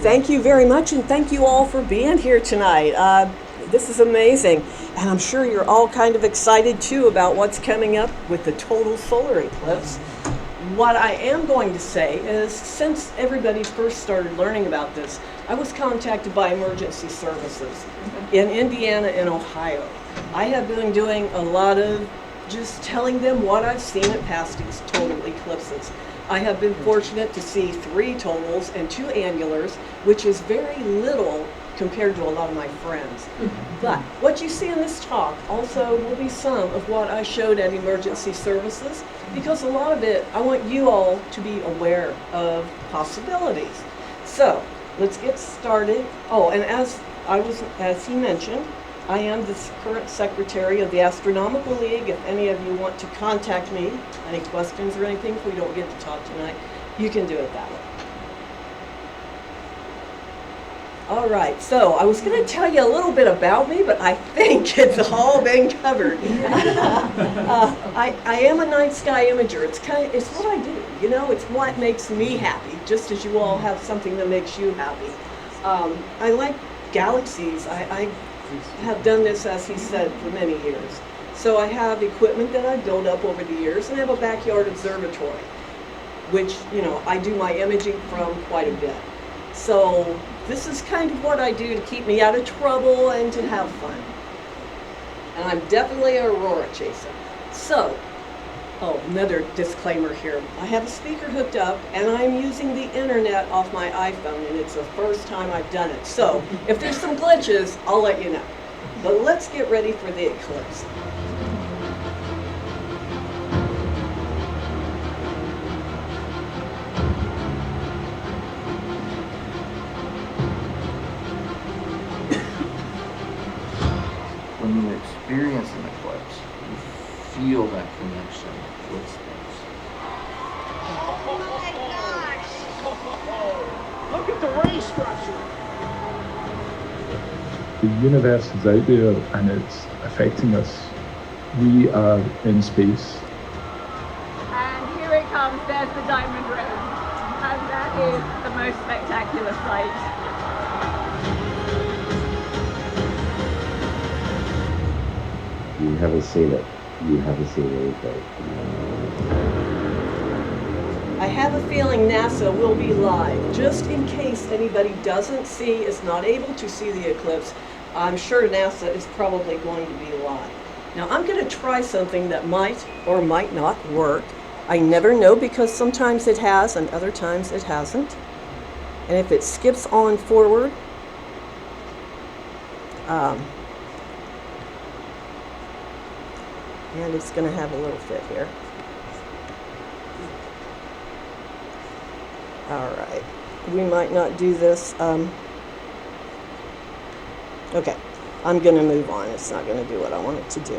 Thank you very much, and thank you all for being here tonight. This is amazing, and I'm sure you're all kind of excited too about what's coming up with the total solar eclipse. What I am going to say is, since everybody first started learning about this, I was contacted by emergency services in Indiana and Ohio. I have been doing a lot of just telling them what I've seen at past total eclipses. I have been fortunate to see 3 totals and 2 annulars, which is very little compared to a lot of my friends. But what you see in this talk also will be some of what I showed at emergency services, because a lot of it, I want you all to be aware of possibilities. So let's get started. Oh, and as he mentioned, I am the current secretary of the Astronomical League. If any of you want to contact me, any questions or anything, if we don't get to talk tonight, you can do it that way. All right, so I was going to tell you a little bit about me, but I think it's all been covered. I am a night sky imager. It's what I do, you know, it's what makes me happy, just as you all have something that makes you happy. I like galaxies. I have done this, as he said, for many years. So I have equipment that I've built up over the years, and I have a backyard observatory, which, you know, I do my imaging from quite a bit. So this is kind of what I do to keep me out of trouble and to have fun. And I'm definitely an aurora chaser. So, oh, another disclaimer here. I have a speaker hooked up, and I'm using the internet off my iPhone, and it's the first time I've done it. So if there's some glitches, I'll let you know. But let's get ready for the eclipse. When you experience an eclipse, you feel that connection with space. Oh my gosh! Look at the ray structure! The universe is out there and it's affecting us. We are in space. And here it comes, there's the diamond ring. And that is the most spectacular sight. You haven't seen it. You haven't seen anything. I have a feeling NASA will be live, just in case anybody doesn't see, is not able to see the eclipse. I'm sure NASA is probably going to be live. Now I'm going to try something that might or might not work. I never know, because sometimes it has and other times it hasn't. And if it skips on forward, and it's going to have a little fit here. All right, we might not do this. Okay, I'm going to move on. It's not going to do what I want it to do.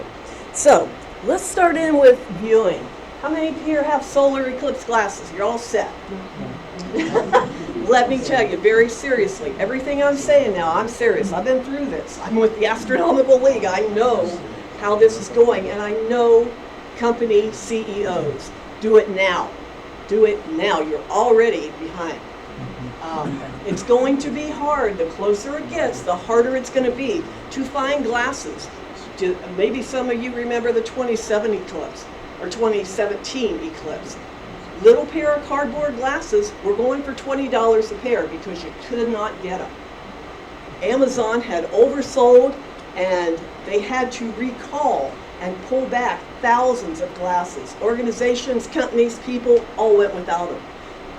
So let's start in with viewing. How many here have solar eclipse glasses? You're all set. Let me tell you very seriously, everything I'm saying now, I'm serious. I've been through this. I'm with the Astronomical League. I know how this is going, and I know company CEOs. Do it now. Do it now. You're already behind. It's going to be hard. The closer it gets, the harder it's going to be to find glasses. Maybe some of you remember the 2017 eclipse or 2017 eclipse. Little pair of cardboard glasses were going for $20 a pair because you could not get them. Amazon had oversold, and they had to recall and pull back thousands of glasses. Organizations, companies, people all went without them.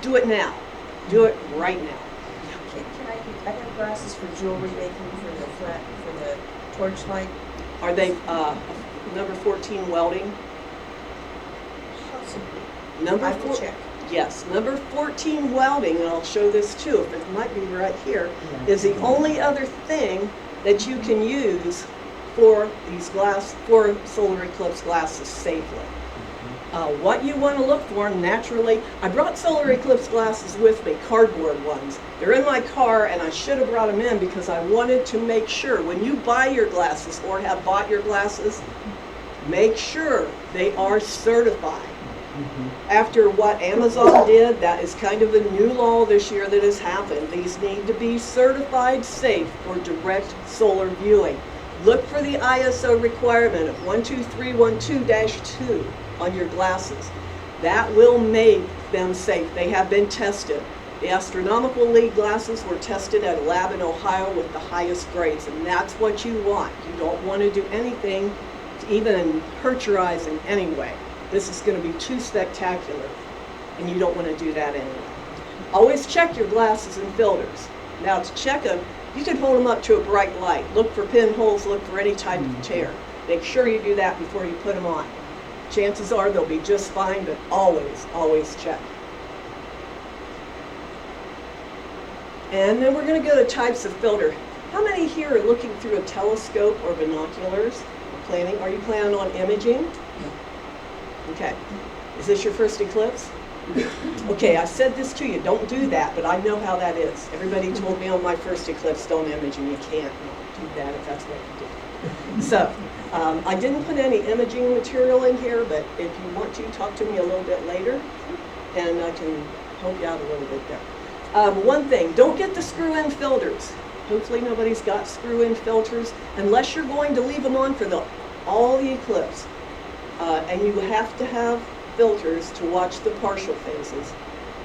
Do it now. Do it right now. I have glasses for jewelry making, for the torchlight. Are they number 14 welding? Possibly. Number I will check. Yes, number 14 welding, and I'll show this too, if it might be right here, is the only other thing that you can use for these for solar eclipse glasses safely. What you want to look for naturally, I brought solar eclipse glasses with me, cardboard ones. They're in my car, and I should have brought them in because I wanted to make sure when you buy your glasses or have bought your glasses, make sure they are certified. After what Amazon did, that is kind of a new law this year that has happened. These need to be certified safe for direct solar viewing. Look for the ISO requirement of 12312-2 on your glasses. That will make them safe. They have been tested. The Astronomical League glasses were tested at a lab in Ohio with the highest grades, and that's what you want. You don't want to do anything to even hurt your eyes in any way. This is going to be too spectacular, and you don't want to do that anyway. Always check your glasses and filters. Now, to check them, you can hold them up to a bright light. Look for pinholes, look for any type of tear. Make sure you do that before you put them on. Chances are they'll be just fine, but always, always check. And then we're going to go to types of filter. How many here are looking through a telescope or binoculars? Are you planning on imaging? Okay. Is this your first eclipse? Okay, I said this to you, don't do that, but I know how that is. Everybody told me on my first eclipse, don't image, and you can't do that if that's what you do. So, I didn't put any imaging material in here, but if you want to, talk to me a little bit later, and I can help you out a little bit there. One thing, don't get the screw-in filters. Hopefully nobody's got screw-in filters, unless you're going to leave them on for all the eclipse. And you have to have filters to watch the partial phases.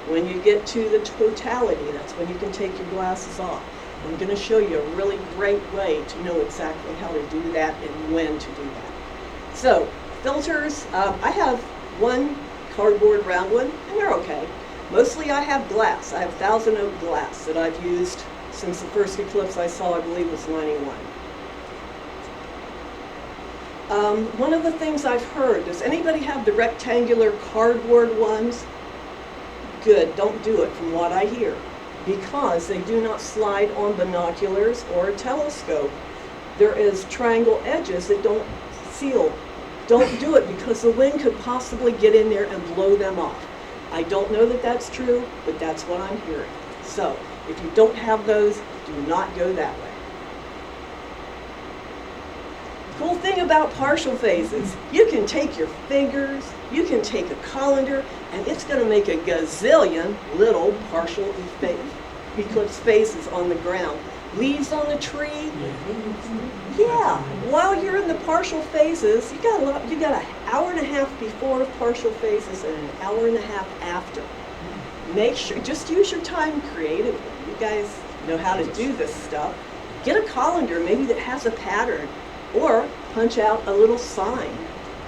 When you get to the totality, that's when you can take your glasses off. I'm going to show you a really great way to know exactly how to do that and when to do that. So, filters, I have one cardboard round one, and they're okay. Mostly I have glass. I have 1000 oak glass that I've used since the first eclipse I saw, I believe, was 91. One of the things I've heard, does anybody have the rectangular cardboard ones? Good, don't do it from what I hear, because they do not slide on binoculars or a telescope. There is triangle edges that don't seal. Don't do it because the wind could possibly get in there and blow them off. I don't know that that's true, but that's what I'm hearing. So, if you don't have those, do not go that way. Cool thing about partial phases, you can take your fingers, you can take a colander, and it's going to make a gazillion little partial eclipse phases on the ground. Leaves on the tree. Yeah, while you're in the partial phases, you got an hour and a half before partial phases and an hour and a half after. Make sure, just use your time creatively. You guys know how to do this stuff. Get a colander, maybe that has a pattern, or punch out a little sign.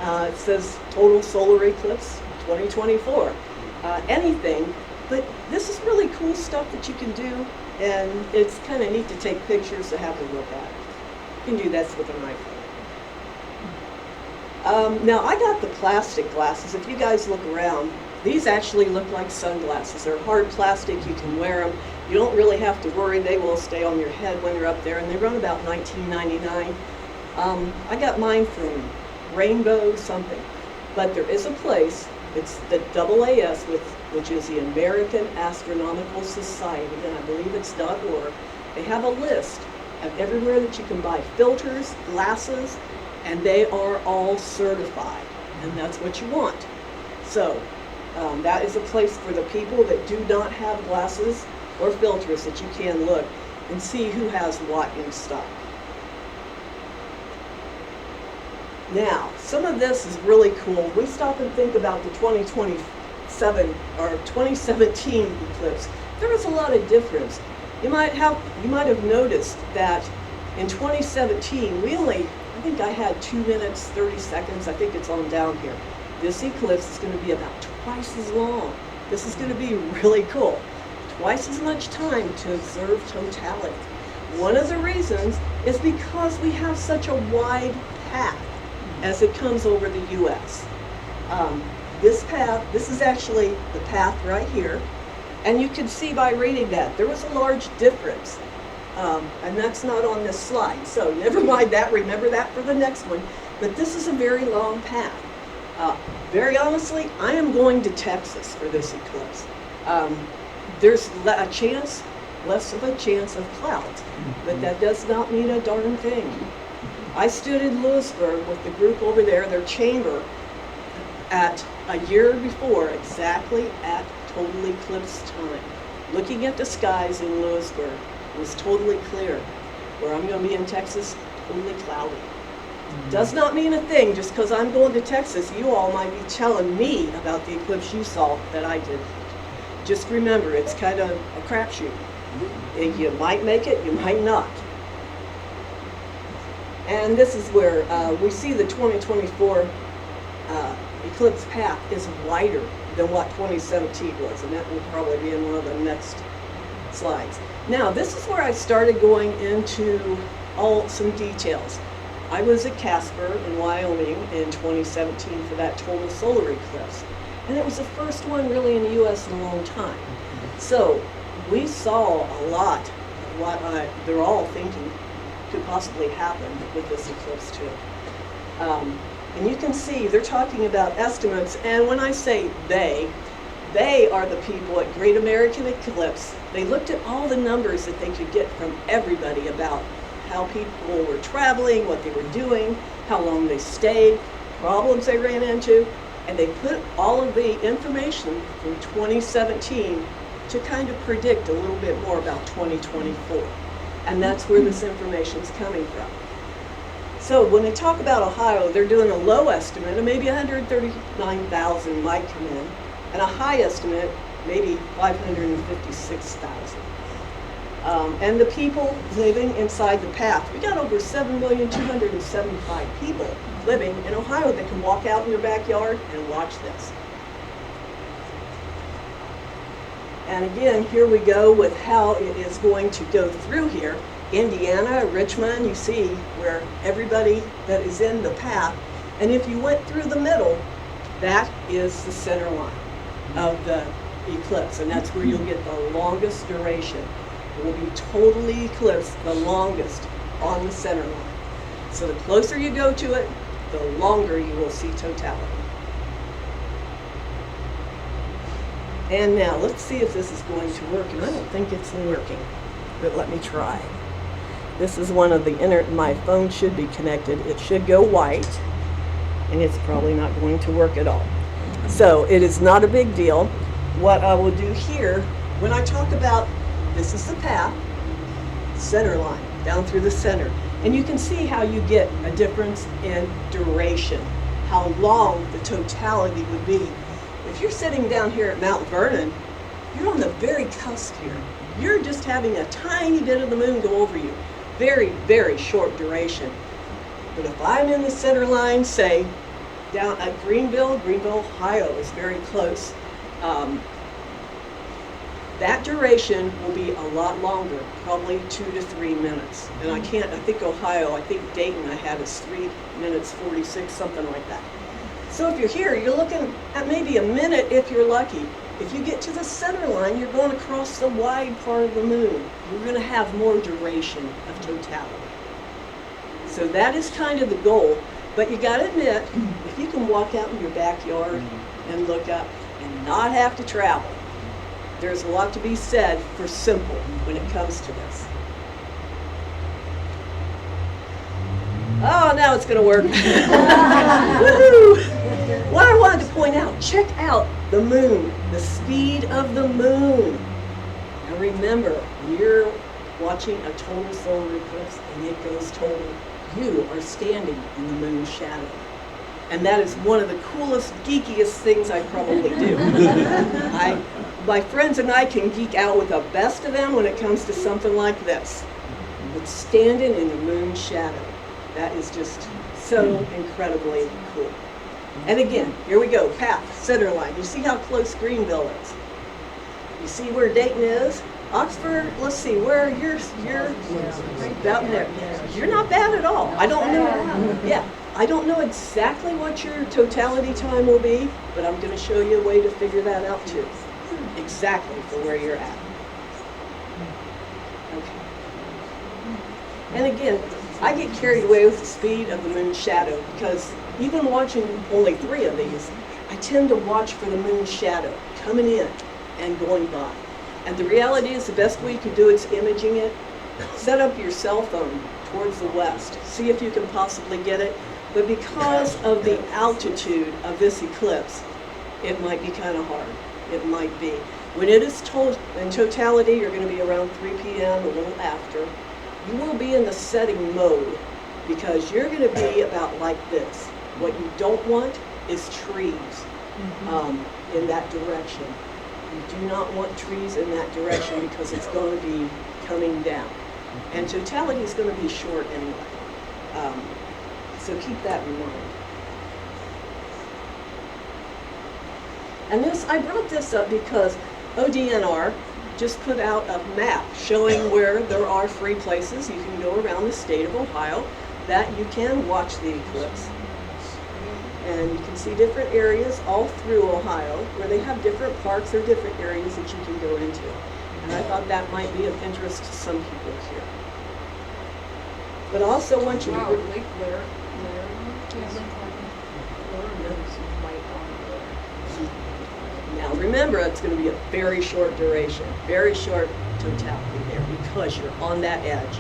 It says Total Solar Eclipse 2024. Anything, but this is really cool stuff that you can do, and it's kind of neat to take pictures to have a look at. You can do this with an iPhone. Now, I got the plastic glasses. If you guys look around, these actually look like sunglasses. They're hard plastic, you can wear them. You don't really have to worry, they will stay on your head when you're up there, and they run about $19.99. I got mine from Rainbow something, but there is a place, it's the AAS, which is the American Astronomical Society, and I believe it's .org. They have a list of everywhere that you can buy filters, glasses, and they are all certified, and that's what you want. So, that is a place for the people that do not have glasses or filters that you can look and see who has what in stock. Now, some of this is really cool. We stop and think about the 2027 or 2017 eclipse. There was a lot of difference. You might have noticed that in 2017, I think I had 2 minutes, 30 seconds. I think it's on down here. This eclipse is going to be about twice as long. This is going to be really cool. Twice as much time to observe totality. One of the reasons is because we have such a wide path as it comes over the U.S. This is actually the path right here, and you can see by reading that there was a large difference, and that's not on this slide, so never mind that, remember that for the next one, but this is a very long path. Very honestly, I am going to Texas for this eclipse. There's a chance, less of a chance of clouds, but that does not mean a darn thing. I stood in Lewisburg with the group over there, their chamber, at a year before, exactly at total eclipse time. Looking at the skies in Lewisburg, it was totally clear. Where I'm going to be in Texas, totally cloudy. Does not mean a thing. Just because I'm going to Texas, you all might be telling me about the eclipse you saw that I didn't. Just remember, it's kind of a crapshoot. You might make it, you might not. And this is where we see the 2024 eclipse path is wider than what 2017 was, and that will probably be in one of the next slides. Now, this is where I started going into some details. I was at Casper in Wyoming in 2017 for that total solar eclipse, and it was the first one really in the U.S. in a long time. So we saw a lot of what they're all thinking could possibly happen with this eclipse too. And you can see they're talking about estimates, and when I say they are the people at Great American Eclipse. They looked at all the numbers that they could get from everybody about how people were traveling, what they were doing, how long they stayed, problems they ran into, and they put all of the information from 2017 to kind of predict a little bit more about 2024. And that's where this information is coming from. So when they talk about Ohio, they're doing a low estimate of maybe 139,000 might come in, and a high estimate, maybe 556,000. And the people living inside the path, we got over 7,275,000 people living in Ohio that can walk out in their backyard and watch this. And again, here we go with how it is going to go through here. Indiana, Richmond, you see where everybody that is in the path, and if you went through the middle, that is the center line of the eclipse, and that's where you'll get the longest duration. It will be totally eclipsed, the longest on the center line. So the closer you go to it, the longer you will see totality. And now let's see if this is going to work, and I don't think it's working, but let me try. This is one of the my phone should be connected. It should go white, and it's probably not going to work at all. So it is not a big deal. What I will do here, when I talk about, this is the path, center line, down through the center. And you can see how you get a difference in duration, how long the totality would be. If you're sitting down here at Mount Vernon, you're on the very cusp here. You're just having a tiny bit of the moon go over you. Very, very short duration. But if I'm in the center line, say, down at Greenville, Ohio is very close. That duration will be a lot longer, probably 2 to 3 minutes. And I think Ohio, I think Dayton I have is 3 minutes 46, something like that. So if you're here, you're looking at maybe a minute if you're lucky. If you get to the center line, you're going across the wide part of the moon. You're going to have more duration of totality. So that is kind of the goal. But you got to admit, if you can walk out in your backyard and look up and not have to travel, there's a lot to be said for simple when it comes to this. Oh, now it's going to work. Woohoo! What I wanted to point out, check out the moon, the speed of the moon. Now remember, when you're watching a total solar eclipse and it goes total, you are standing in the moon's shadow. And that is one of the coolest, geekiest things I probably do. My friends and I can geek out with the best of them when it comes to something like this. But standing in the moon's shadow, that is just so incredibly cool. And again, here we go, path, center line. You see how close Greenville is? You see where Dayton is? Oxford, let's see, where you're about there. You're not bad at all. I don't know, I don't know exactly what your totality time will be, but I'm going to show you a way to figure that out too. Exactly for where you're at. Okay. And again, I get carried away with the speed of the moon's shadow because even watching only 3 of these, I tend to watch for the moon's shadow coming in and going by. And the reality is the best way you can do it is imaging it. Set up your cell phone towards the west. See if you can possibly get it. But because of the altitude of this eclipse, it might be kind of hard. It might be. When it is in totality, you're going to be around 3 p.m., a little after. You will be in the setting mode because you're going to be about like this. What you don't want is trees in that direction. You do not want trees in that direction because it's going to be coming down. And totality is going to be short anyway. So keep that in mind. And I brought this up because ODNR just put out a map showing where there are free places you can go around the state of Ohio that you can watch the eclipse. And you can see different areas all through Ohio where they have different parks or different areas that you can go into. And I thought that might be of interest to some people here. But I also want you to... Wow, Lake Laramie. Yeah, Lake Laramie. Now remember, it's going to be a very short duration, very short totality there because you're on that edge.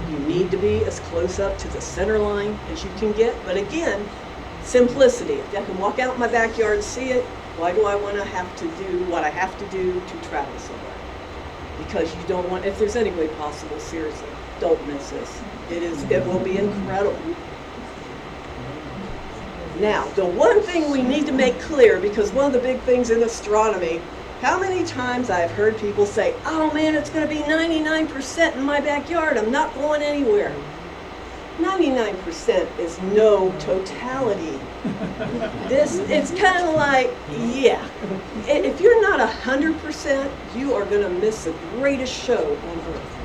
You need to be as close up to the center line as you can get. But again, simplicity. If I can walk out in my backyard and see it, why do I want to have to do what I have to do to travel somewhere? Because you don't want, if there's any way possible, seriously, don't miss this. It will be incredible. Now, the one thing we need to make clear, because one of the big things in astronomy, how many times I've heard people say, oh man, it's going to be 99% in my backyard, I'm not going anywhere. 99% is no totality. It's kind of like, yeah, if you're not 100%, you are going to miss the greatest show on earth.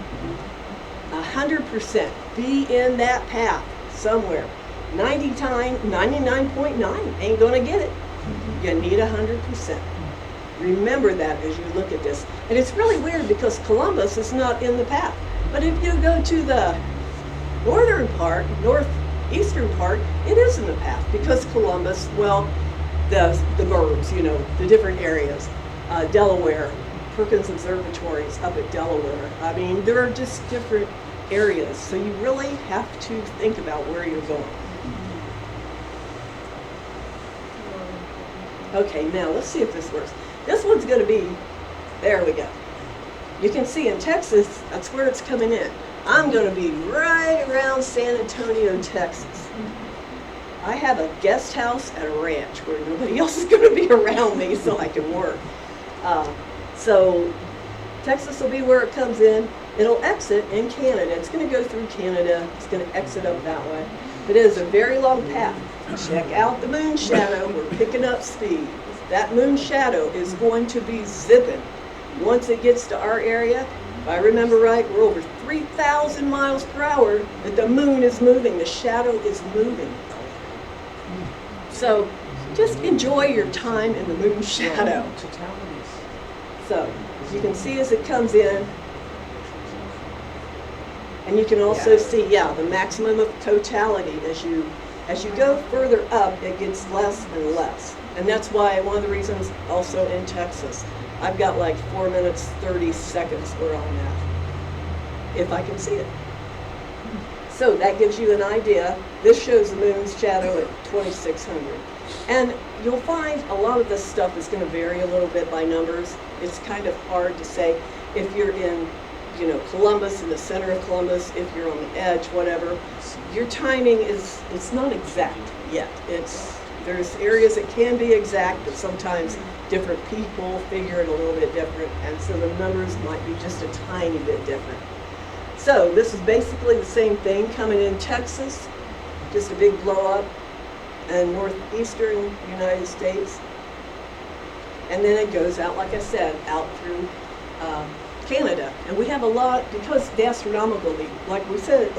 100%, be in that path somewhere. 99.9 ain't going to get it. You need 100%. Remember that as you look at this. And it's really weird because Columbus is not in the path. But if you go to the northern part, northeastern part, it is in the path because Columbus, well, the burbs, you know, the different areas, Delaware, Perkins Observatories up at Delaware. I mean, there are just different areas, so you really have to think about where you're going. Okay, now let's see if this works. This one's going to be, there we go. You can see in Texas, that's where it's coming in. I'm going to be right around San Antonio, Texas. I have a guest house at a ranch where nobody else is going to be around me so I can work. So Texas will be where it comes in. It'll exit in Canada. It's going to go through Canada. It's going to exit up that way. But it is a very long path. Check out the moon shadow. We're picking up speed. That moon shadow is going to be zipping. Once it gets to our area, if I remember right, we're over 3,000 miles per hour that the moon is moving. The shadow is moving. So just enjoy your time in the moon shadow. So you can see as it comes in, and you can also see, yeah, the maximum of totality. As you go further up, it gets less and less. And that's why one of the reasons also in Texas, I've got like 4 minutes, 30 seconds where I'm at, if I can see it. So that gives you an idea. This shows the moon's shadow at 2,600. And you'll find a lot of this stuff is going to vary a little bit by numbers. It's kind of hard to say if you're in, you know, Columbus, in the center of Columbus, if you're on the edge, whatever. Your timing it's not exact yet. There's areas that can be exact, but sometimes different people figure it a little bit different, and so the numbers might be just a tiny bit different. So this is basically the same thing coming in Texas, just a big blow up, and northeastern United States. And then it goes out, like I said, out through Canada. And we have a lot, because the Astronomical League, like we said,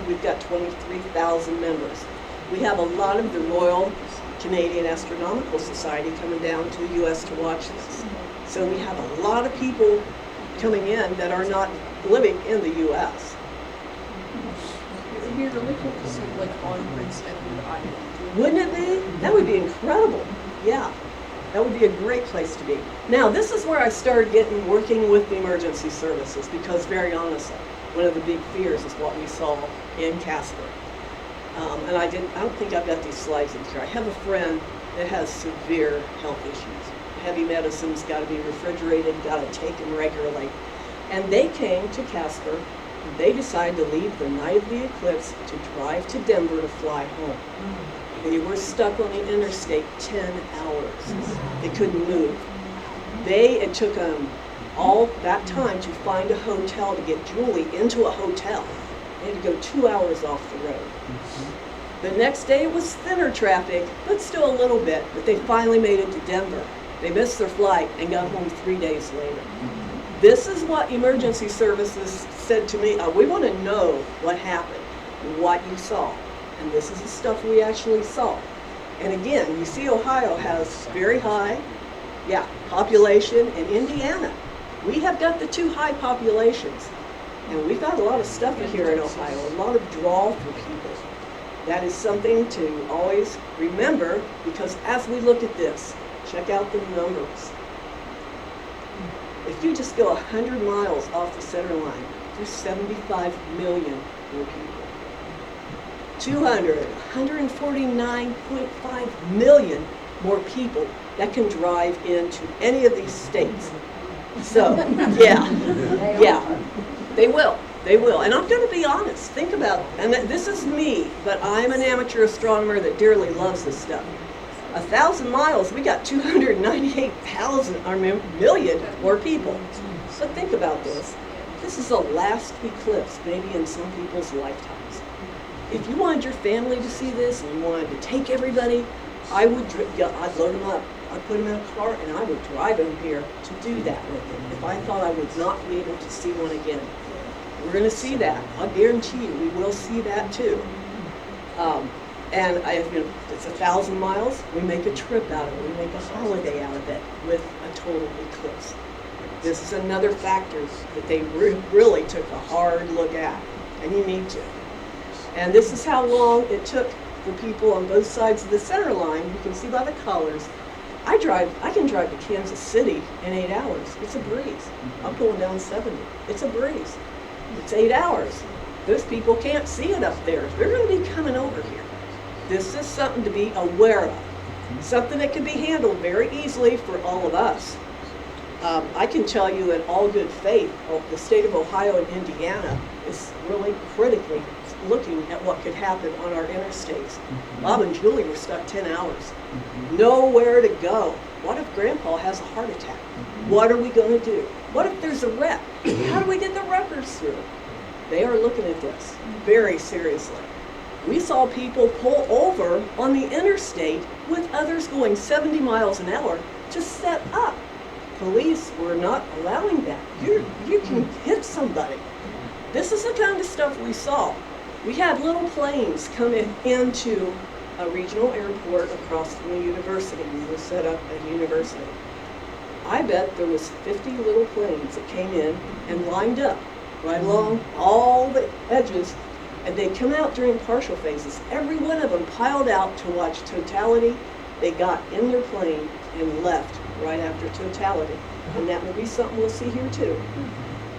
we've got 23,000 members. We have a lot of the Royal Canadian Astronomical Society coming down to the U.S. to watch this. So we have a lot of people coming in that are not living in the U.S. It would be really cool to see like on Prince Edward Island. Wouldn't it be? That would be incredible. Yeah, that would be a great place to be. Now, this is where I started working with the emergency services because, very honestly, one of the big fears is what we saw in Casper. And I don't think I've got these slides in here. I have a friend that has severe health issues. Heavy medicine's got to be refrigerated, got to take them regularly. And they came to Casper, and they decided to leave the night of the eclipse to drive to Denver to fly home. They were stuck on the interstate 10 hours. They couldn't move. It took them all that time to find a hotel to get Julie into a hotel. They had to go 2 hours off the road. The next day it was thinner traffic, but still a little bit, but they finally made it to Denver. They missed their flight and got home 3 days later. This is what emergency services said to me. We want to know what happened, what you saw. And this is the stuff we actually saw. And again, you see Ohio has very high, population, and Indiana. We have got the two high populations. And we've got a lot of stuff here in Ohio, a lot of draw for people. That is something to always remember, because as we look at this, check out the numbers. If you just go 100 miles off the center line, there's 75 million more people. 149.5 million more people that can drive into any of these states. So, they will. They will. And I'm going to be honest. Think about it. And this is me, but I'm an amateur astronomer that dearly loves this stuff. 1,000 miles, we got 298,000 million more people. But think about this. This is the last eclipse, maybe in some people's lifetimes. If you wanted your family to see this and you wanted to take everybody, I'd load them up. I'd put them in a car and I would drive them here to do that with them if I thought I would not be able to see one again. We're going to see that. I'll guarantee you we will see that too. It's 1,000 miles. We make a trip out of it. We make a holiday out of it with a total eclipse. This is another factor that they really took a hard look at, and you need to. And this is how long it took for people on both sides of the center line. You can see by the colors. I can drive to Kansas City in 8 hours. It's a breeze. I'm going down 70. It's a breeze. It's 8 hours. Those people can't see it up there. They're going to be coming over here. This is something to be aware of. Something that can be handled very easily for all of us. I can tell you in all good faith, the state of Ohio and Indiana is really critically looking at what could happen on our interstates. Bob and Julie were stuck 10 hours. Nowhere to go. What if Grandpa has a heart attack? What are we going to do? What if there's a wreck? How do we get the wreckers through? They are looking at this very seriously. We saw people pull over on the interstate with others going 70 miles an hour to set up. Police were not allowing that. You can hit somebody. This is the kind of stuff we saw. We had little planes coming into a regional airport across from the university. We were set up at a university. I bet there was 50 little planes that came in and lined up right along all the edges, and they come out during partial phases. Every one of them piled out to watch totality. They got in their plane and left right after totality. And that will be something we'll see here too.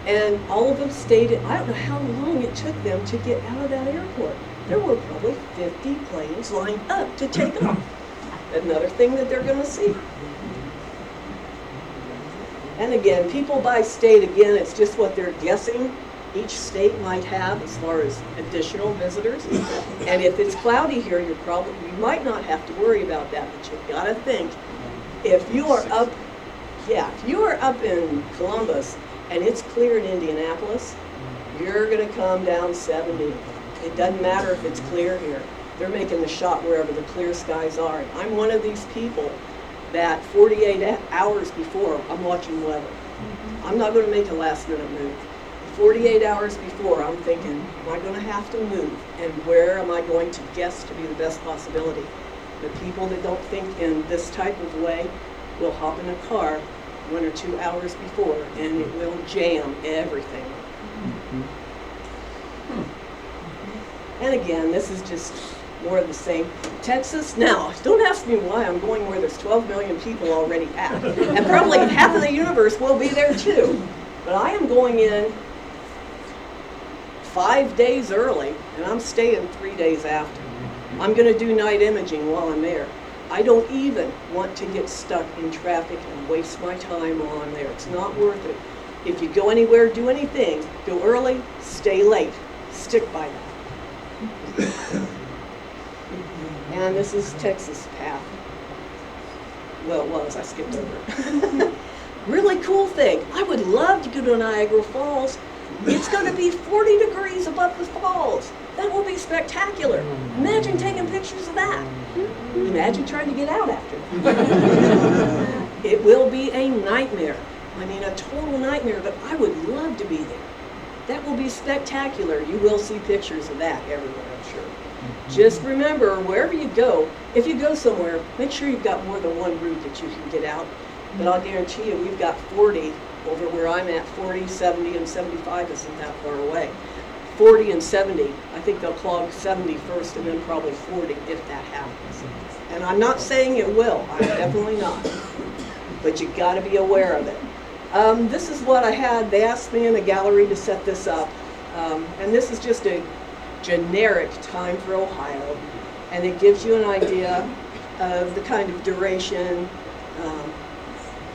And all of them stayed, I don't know how long it took them to get out of that airport. There were probably 50 planes lined up to take off. Another thing that they're going to see. And again, people by state, again, it's just what they're guessing each state might have as far as additional visitors. And if it's cloudy here, you might not have to worry about that, but you've got to think, if you are up in Columbus and it's clear in Indianapolis, you're going to come down 70. It doesn't matter if it's clear here. They're making the shot wherever the clear skies are. And I'm one of these people that 48 hours before, I'm watching weather. I'm not going to make a last minute move. 48 hours before, I'm thinking, am I going to have to move? And where am I going to guess to be the best possibility? The people that don't think in this type of way will hop in a car 1 or 2 hours before, and it will jam everything. And again, this is just more of the same. Texas, now, don't ask me why I'm going where there's 12 million people already at. And probably half of the universe will be there too. But I am going in 5 days early, and I'm staying 3 days after. I'm going to do night imaging while I'm there. I don't even want to get stuck in traffic and waste my time while I'm there. It's not worth it. If you go anywhere, do anything, go early, stay late. Stick by that. And this is Texas path. Well, it was. I skipped over it. Really cool thing. I would love to go to Niagara Falls. It's going to be 40 degrees above the falls. That will be spectacular. Imagine taking pictures of that. Imagine trying to get out after that. It will be a nightmare. I mean, a total nightmare, but I would love to be there. That will be spectacular. You will see pictures of that everywhere, I'm sure. Just remember, wherever you go, if you go somewhere, make sure you've got more than one route that you can get out. But I'll guarantee you, we've got 40 over where I'm at. 40, 70, and 75 isn't that far away. 40 and 70, I think they'll clog 70 first and then probably 40 if that happens. And I'm not saying it will, I'm definitely not. But you gotta be aware of it. This is what I had. They asked me in the gallery to set this up. And this is just a generic time for Ohio. And it gives you an idea of the kind of duration,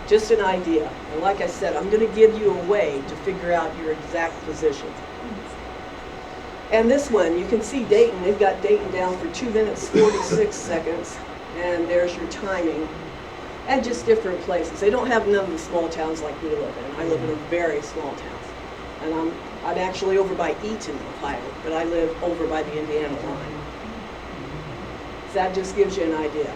just an idea. And like I said, I'm going to give you a way to figure out your exact position. And this one, you can see Dayton. They've got Dayton down for 2 minutes, 46 seconds. And there's your timing. And just different places. They don't have none of the small towns like we live in. I live in a very small town. And I'm actually over by Eaton, Ohio, but I live over by the Indiana line. So that just gives you an idea.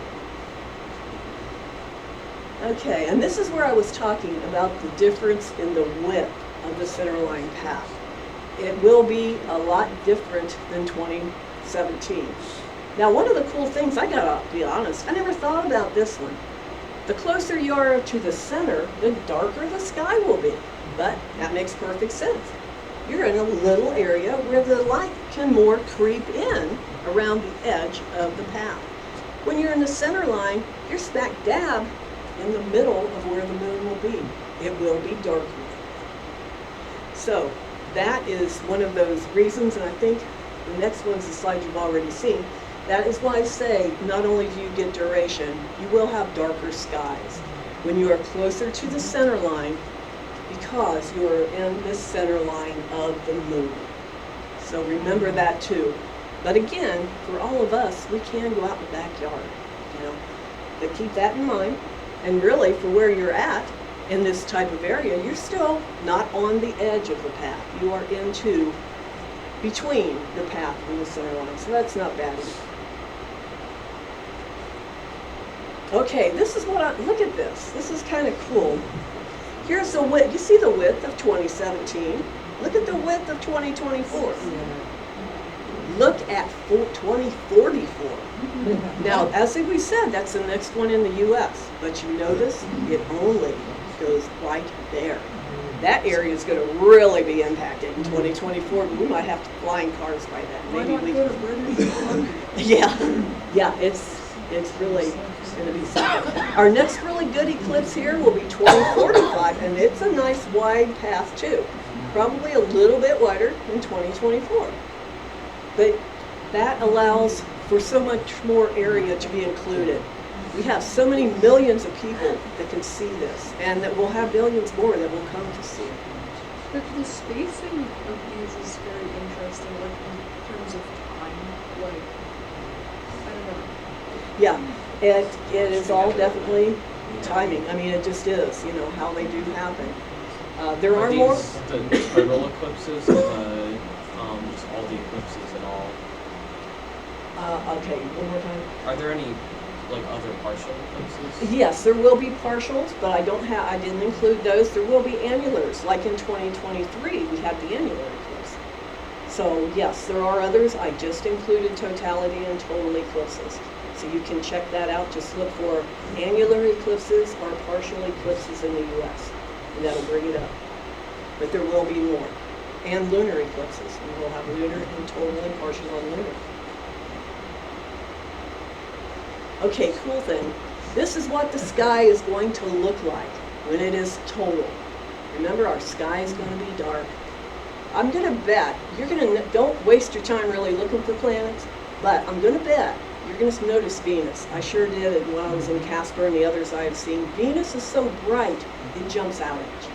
Okay, and this is where I was talking about the difference in the width of the centerline path. It will be a lot different than 2017. Now, one of the cool things, I gotta be honest, I never thought about this one. The closer you are to the center, the darker the sky will be. But that makes perfect sense. You're in a little area where the light can more creep in around the edge of the path. When you're in the center line, you're smack dab in the middle of where the moon will be. It will be darker. So that is one of those reasons, and I think the next one's the slide you've already seen. That is why I say not only do you get duration, you will have darker skies when you are closer to the center line because you're in the center line of the moon. So remember that too. But again, for all of us, we can go out in the backyard, you know. But keep that in mind. And really, for where you're at in this type of area, you're still not on the edge of the path. You are into between the path and the center line. So that's not bad either. Okay, this is what look at this. This is kind of cool. Here's the width. You see the width of 2017. Look at the width of 2024. Look at 2044. Now, as we said, that's the next one in the U.S. But you notice it only goes right there. That area is going to really be impacted in 2024. We might have to flying cars by then. Maybe we. Yeah, it's really going to be something. Our next really good eclipse here will be 2045, and it's a nice wide path too. Probably a little bit wider than 2024. But that allows for so much more area to be included. We have so many millions of people that can see this, and that we'll have billions more that will come to see it. But the spacing of these is very interesting, like in terms of time. Like, I don't know. Yeah, it is all definitely timing. I mean, it just is, you know, how they do happen. There are more. The total eclipses, just all the eclipses and all. Okay, one more time. Are there any like other partial eclipses? Yes, there will be partials, but I didn't include those. There will be annulars, like in 2023 we had the annular eclipse. So yes, there are others. I just included totality and total eclipses. So you can check that out. Just look for annular eclipses or partial eclipses in the U.S. and that'll bring it up. But there will be more. And lunar eclipses. And we'll have lunar and total and partial on lunar. Okay, cool thing. This is what the sky is going to look like when it is total. Remember, our sky is going to be dark. I'm going to bet don't waste your time really looking for planets. But I'm going to bet you're going to notice Venus. I sure did when I was in Casper and the others I have seen. Venus is so bright, it jumps out at you.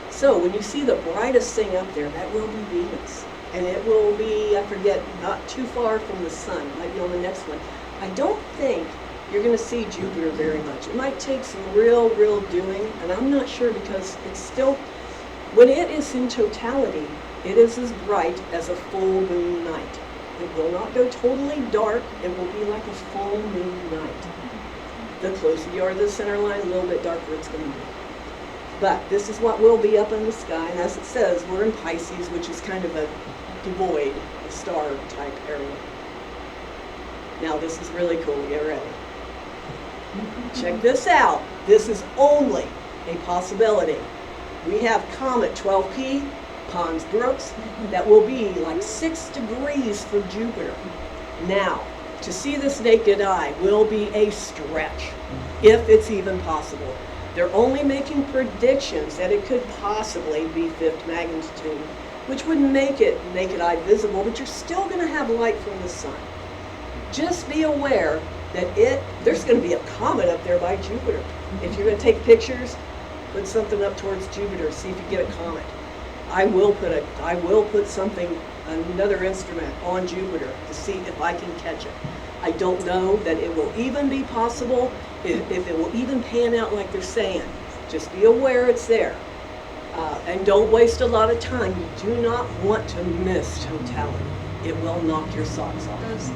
So when you see the brightest thing up there, that will be Venus. And it will be, I forget, not too far from the sun. It might be on the next one. I don't think you're going to see Jupiter very much. It might take some real doing, and I'm not sure because it's still, when it is in totality, it is as bright as a full moon night. It will not go totally dark. It will be like a full moon night. The closer you are to the center line, a little bit darker it's going to be. But this is what will be up in the sky, and as it says, we're in Pisces, which is kind of a devoid, a star type area. Now this is really cool. Get ready. Check this out. This is only a possibility. We have Comet 12P, Pons Brooks, that will be like 6 degrees from Jupiter. Now, to see this naked eye will be a stretch, if it's even possible. They're only making predictions that it could possibly be 5th magnitude, which would make it naked eye visible, but you're still going to have light from the sun. Just be aware that there's going to be a comet up there by Jupiter. If you're going to take pictures, put something up towards Jupiter, see if you get a comet. I will put something, another instrument on Jupiter to see if I can catch it. I don't know that it will even be possible, if it will even pan out like they're saying. Just be aware it's there. And don't waste a lot of time. You do not want to miss totality. It will knock your socks off. Is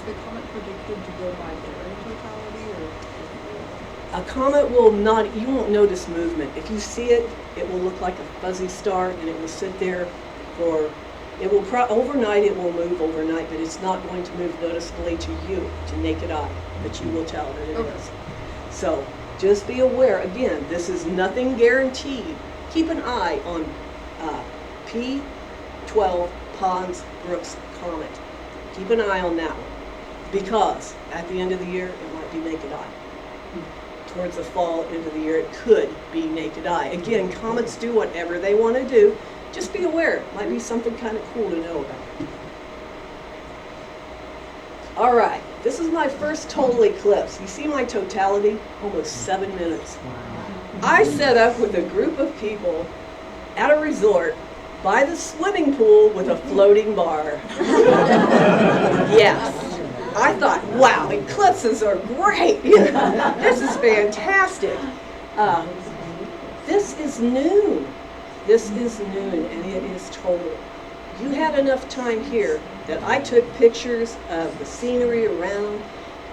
the comet predicted to go by there in totality, or? A comet will not, you won't notice movement. If you see it, it will look like a fuzzy star, and it will sit there for, overnight it will move overnight, but it's not going to move noticeably to you, to naked eye, but you will tell that it is. So just be aware, again, this is nothing guaranteed. Keep an eye on P12 Pons Brooks Comet. Keep an eye on that one, because at the end of the year, it might be naked eye. Towards the fall, end of the year, it could be naked eye. Again, comets do whatever they want to do. Just be aware. It might be something kind of cool to know about. All right, this is my first total eclipse. You see my totality? Almost 7 minutes. I set up with a group of people at a resort by the swimming pool with a floating bar. Yes. I thought, wow, eclipses are great. This is fantastic. This is noon. This is noon, and it is total. You had enough time here that I took pictures of the scenery around,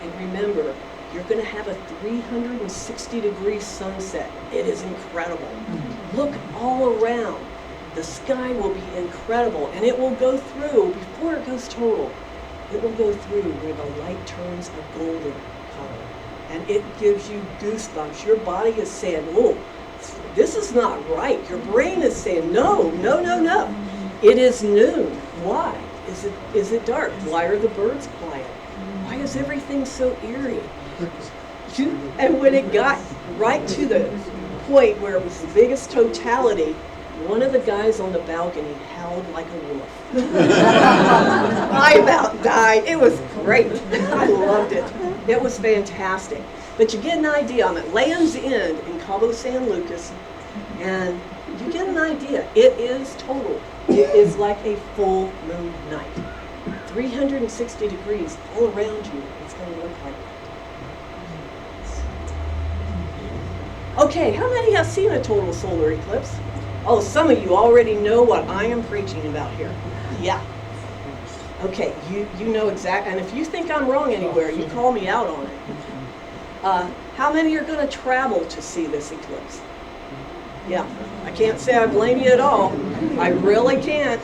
and remember, you're going to have a 360-degree sunset. It is incredible. Look all around. The sky will be incredible, and it will go through, before it goes total, it will go through where the light turns a golden color. And it gives you goosebumps. Your body is saying, whoa, this is not right. Your brain is saying, no. It is noon. Why? Is it dark? Why are the birds quiet? Why is everything so eerie? And when it got right to the point where it was the biggest totality, one of the guys on the balcony howled like a wolf. I about died. It was great. I loved it. It was fantastic. But you get an idea. I'm at Land's End in Cabo San Lucas, and you get an idea. It is total. It is like a full moon night. 360 degrees all around you. It's going to look like that. Okay, how many have seen a total solar eclipse? Oh, some of you already know what I am preaching about here. Yeah. Okay, you know exactly, and if you think I'm wrong anywhere, you call me out on it. How many are going to travel to see this eclipse? Yeah, I can't say I blame you at all. I really can't,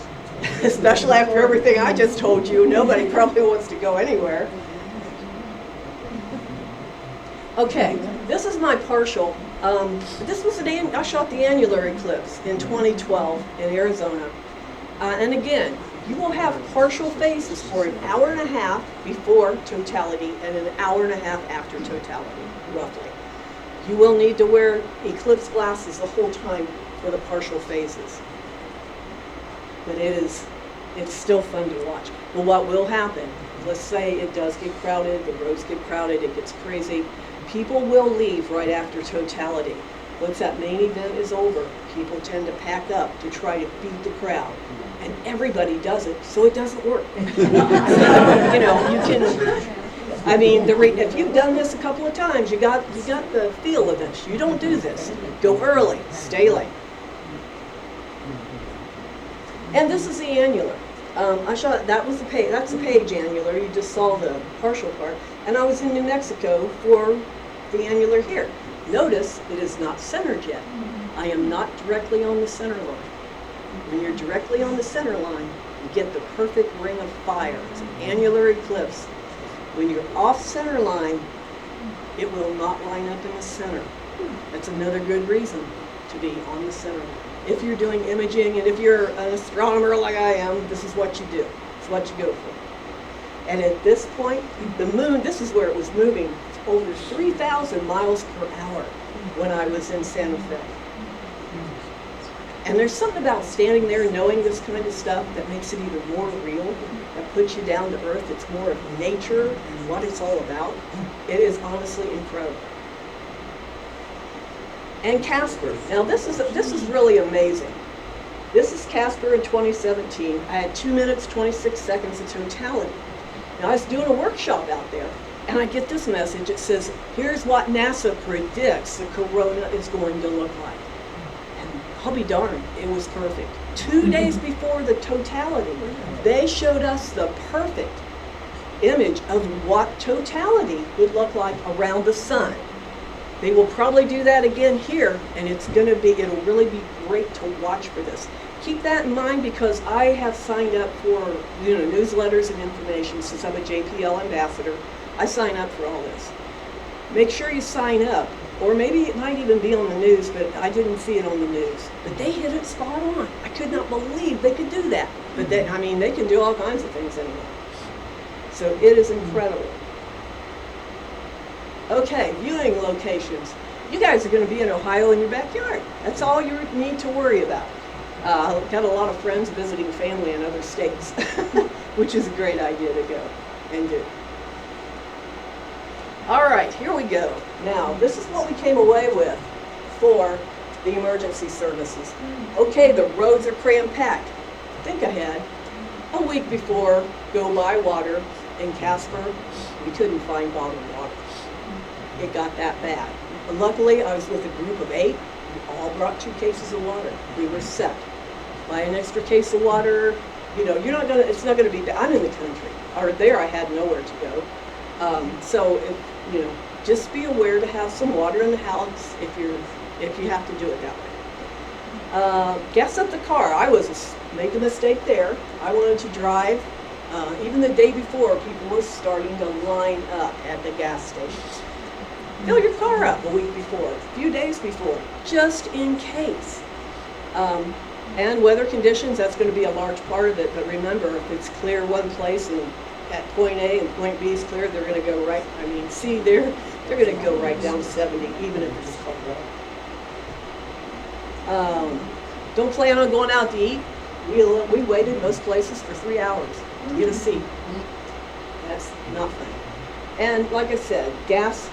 especially after everything I just told you. Nobody probably wants to go anywhere. Okay, this is my partial. This was I shot the annular eclipse in 2012 in Arizona. And again, you will have partial phases for an hour and a half before totality and an hour and a half after totality, roughly. You will need to wear eclipse glasses the whole time for the partial phases. But it is It's still fun to watch. Well, what will happen? Let's say it does get crowded, the roads get crowded, it gets crazy. People will leave right after totality. Once that main event is over, people tend to pack up to try to beat the crowd. And everybody does it, so it doesn't work. You know, you can, I mean, if you've done this a couple of times, you got the feel of this. You don't do this. Go early, stay late. And this is the annular. I shot, that's the page annular. You just saw the partial part. And I was in New Mexico for the annular here. Notice it is not centered yet. I am not directly on the center line. When you're directly on the center line, you get the perfect ring of fire. It's an annular eclipse. When you're off center line, it will not line up in the center. That's another good reason to be on the center line. If you're doing imaging and if you're an astronomer like I am, this is what you do. It's what you go for. And at this point, the moon, this is where it was moving over 3,000 miles per hour when I was in Santa Fe. And there's something about standing there knowing this kind of stuff that makes it even more real, that puts you down to earth. It's more of nature and what it's all about. It is honestly incredible. And Casper. Now this is really amazing. This is Casper in 2017. I had 2 minutes, 26 seconds of totality. Now I was doing a workshop out there, and I get this message. It says, here's what NASA predicts the corona is going to look like. I'll be darned, it was perfect. 2 days before the totality, they showed us the perfect image of what totality would look like around the sun. They will probably do that again here, and it'll really be great to watch for this. Keep that in mind because I have signed up for newsletters and information since I'm a JPL ambassador. I sign up for all this. Make sure you sign up. Or maybe it might even be on the news, but I didn't see it on the news. But they hit it spot on. I could not believe they could do that. But they can do all kinds of things anyway. So it is incredible. Okay, viewing locations. You guys are going to be in Ohio in your backyard. That's all you need to worry about. I've got a lot of friends visiting family in other states, which is a great idea to go and do. All right, here we go. Now, this is what we came away with for the emergency services. Okay, the roads are cram-packed. Think ahead. A week before, go buy water in Casper. We couldn't find bottled water. It got that bad. But luckily, I was with a group of 8. We all brought 2 cases of water. We were set. Buy an extra case of water. It's not gonna be bad. I'm in the country. Or there, I had nowhere to go. Just be aware to have some water in the house if you have to do it that way. Gas up the car. I made a mistake there. I wanted to drive. Even the day before, people were starting to line up at the gas stations. Fill your car up a week before, a few days before, just in case. And weather conditions, that's going to be a large part of it. But remember, if it's clear one place and at point A and point B is clear, they're going to go right. They're going to go right down to 70, even if it's cold. Don't plan on going out to eat. We waited most places for 3 hours to get a seat. That's nothing. And like I said, gas.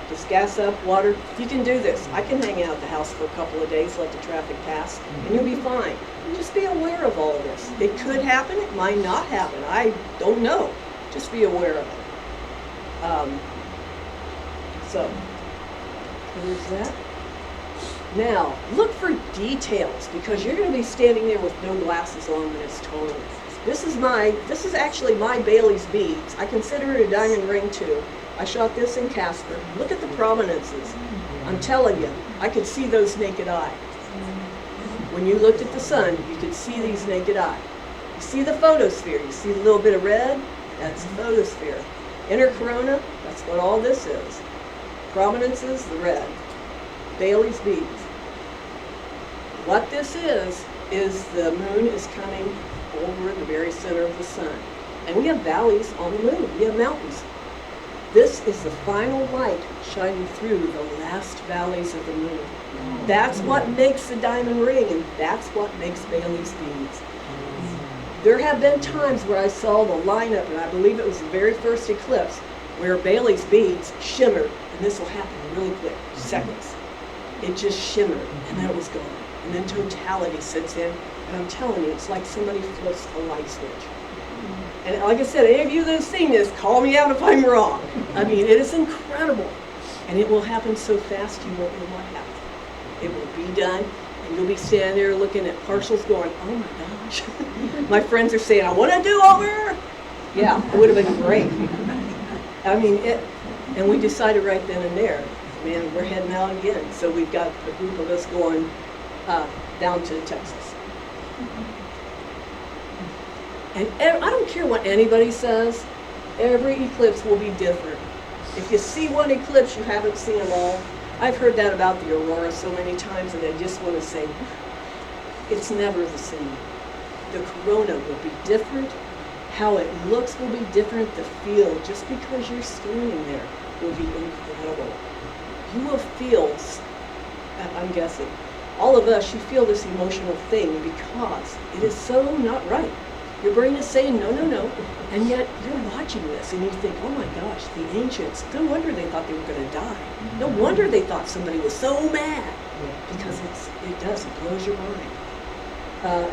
Just gas up, water. You can do this. I can hang out at the house for a couple of days, let the traffic pass, and you'll be fine. Just be aware of all of this. It could happen, it might not happen. I don't know. Just be aware of it. So, here's that. Now, look for details, because you're going to be standing there with no glasses on when it's total. This is actually my Bailey's beads. I consider it a diamond ring too. I shot this in Casper. Look at the prominences. I'm telling you, I could see those naked eye. When you looked at the sun, you could see these naked eye. You see the photosphere. You see the little bit of red? That's the photosphere. Inner corona, that's what all this is. Prominences, the red. Bailey's beads. What this is the moon is coming over the very center of the sun. And we have valleys on the moon. We have mountains. This is the final light shining through the last valleys of the moon. That's what makes the diamond ring, and that's what makes Bailey's beads. There have been times where I saw the lineup, and I believe it was the very first eclipse, where Bailey's beads shimmered, and this will happen really quick, seconds. It just shimmered, and then it was gone. And then totality sets in, and I'm telling you, it's like somebody flips a light switch. And like I said, any of you that have seen this, call me out if I'm wrong. I mean, it is incredible. And it will happen so fast you won't know what happened. It will be done, and you'll be standing there looking at partials going, oh my gosh. My friends are saying, I want to do over. Yeah, it would have been great. I mean, and we decided right then and there, man, we're heading out again. So we've got a group of us going down to Texas. And I don't care what anybody says, every eclipse will be different. If you see one eclipse, you haven't seen them all. I've heard that about the aurora so many times, and I just want to say, it's never the same. The corona will be different. How it looks will be different. The feel, just because you're standing there, will be incredible. You will feel, I'm guessing, all of us, you feel this emotional thing because it is so not right. Your brain is saying, no, no, no, and yet you're watching this and you think, oh my gosh, the ancients, no wonder they thought they were going to die. No wonder they thought somebody was so mad, because it does, it blows your mind.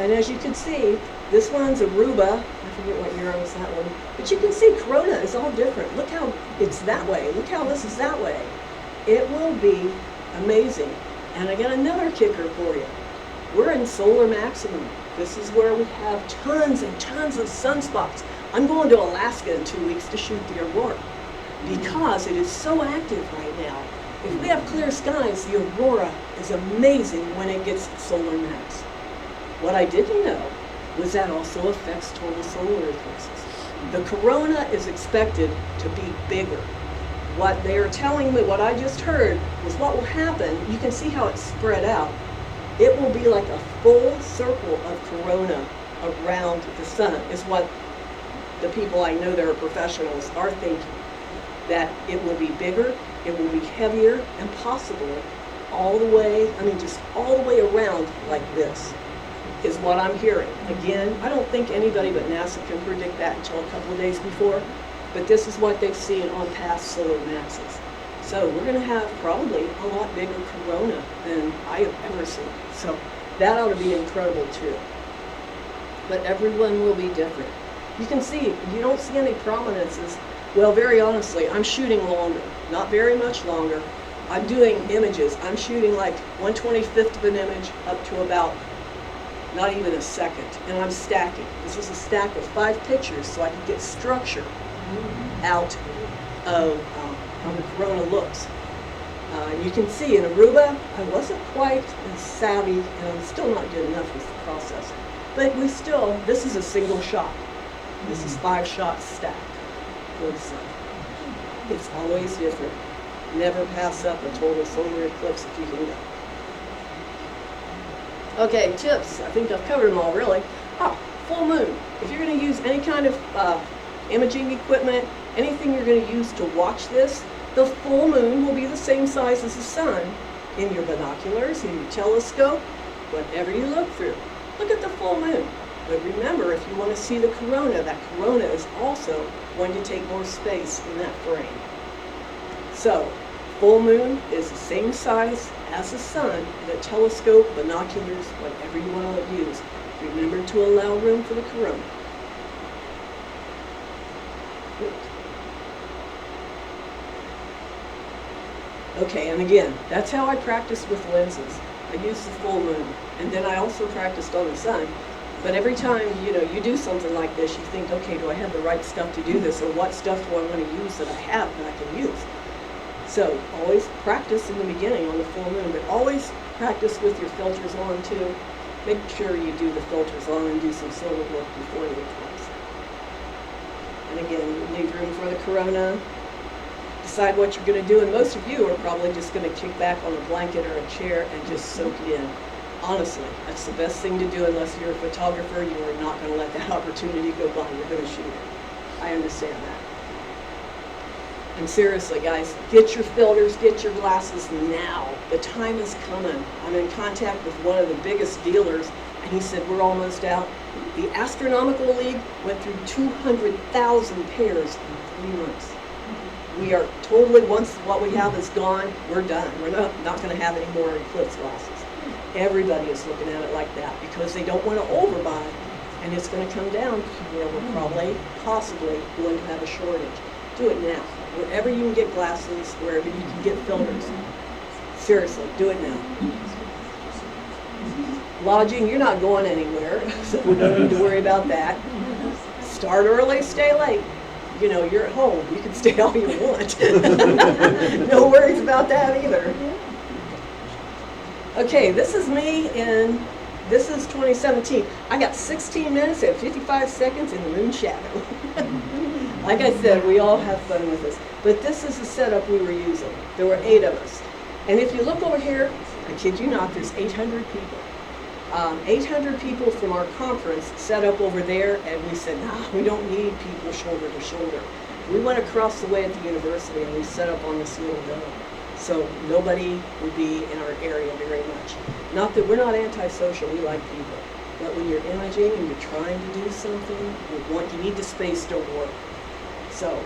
And as you can see, this one's Aruba. I forget what year I was that one. But you can see Corona is all different. Look how it's that way. Look how this is that way. It will be amazing. And I got another kicker for you. We're in solar maximum. This is where we have tons and tons of sunspots. I'm going to Alaska in 2 weeks to shoot the aurora because it is so active right now. If we have clear skies, the aurora is amazing when it gets solar max. What I didn't know was that also affects total solar eclipses. The corona is expected to be bigger. What they are telling me, what I just heard, was what will happen. You can see how it's spread out. It will be like a full circle of corona around the sun, is what the people I know that are professionals are thinking. That it will be bigger, it will be heavier, and possibly all the way, I mean just all the way around like this, is what I'm hearing. Again, I don't think anybody but NASA can predict that until a couple of days before, but this is what they've seen on past solar maxes. So we're going to have probably a lot bigger corona than I have ever seen. So that ought to be incredible too. But everyone will be different. You can see, you don't see any prominences. Well, very honestly, I'm shooting longer, not very much longer. I'm doing images. I'm shooting like 1/25th of an image up to about not even a second. And I'm stacking. This is a stack of 5 pictures so I can get structure out of how the corona looks. You can see in Aruba, I wasn't quite as savvy, and I'm still not good enough with the process. But we still, this is a single shot. This is 5 shots stacked for the sun. It's always different. Never pass up a total solar eclipse if you can go. Okay, tips. I think I've covered them all, really. Full moon. If you're going to use any kind of imaging equipment, anything you're going to use to watch this, the full moon will be the same size as the sun in your binoculars, in your telescope, whatever you look through. Look at the full moon. But remember, if you want to see the corona, that corona is also going to take more space in that frame. So, full moon is the same size as the sun in a telescope, binoculars, whatever you want to use. Remember to allow room for the corona. Good. Okay, and again, that's how I practice with lenses. I use the full moon, and then I also practiced on the sun. But every time, you do something like this, you think, okay, do I have the right stuff to do this, or what stuff do I want to use that I have that I can use? So always practice in the beginning on the full moon, but always practice with your filters on too. Make sure you do the filters on and do some solar work before the eclipse. And again, you leave room for the corona. Decide what you're going to do, and most of you are probably just going to kick back on a blanket or a chair and just soak it in. Honestly, that's the best thing to do unless you're a photographer. You are not going to let that opportunity go by. You're going to shoot it. I understand that. And seriously, guys, get your filters, get your glasses now. The time is coming. I'm in contact with one of the biggest dealers And he said, we're almost out. The Astronomical League went through 200,000 pairs in 3 months. We are totally, once what we have is gone, we're done. We're not going to have any more eclipse glasses. Everybody is looking at it like that because they don't want to overbuy. And it's going to come down where we're probably, possibly, going to have a shortage. Do it now. Wherever you can get glasses, wherever you can get filters. Seriously, do it now. Lodging, you're not going anywhere, so we don't need to worry about that. Start early, stay late. You know, you're at home. You can stay all you want. No worries about that either. Okay, this is me in, this is 2017. I got 16 minutes and 55 seconds in the moon shadow. Like I said, we all have fun with this. But this is the setup we were using. There were 8 of us. And if you look over here, I kid you not, there's 800 people. 800 people from our conference set up over there, and we said, nah, we don't need people shoulder to shoulder. We went across the way at the university, and we set up on this little dome. So nobody would be in our area very much. Not that we're not antisocial, we like people. But when you're imaging and you're trying to do something, you need the space to work. So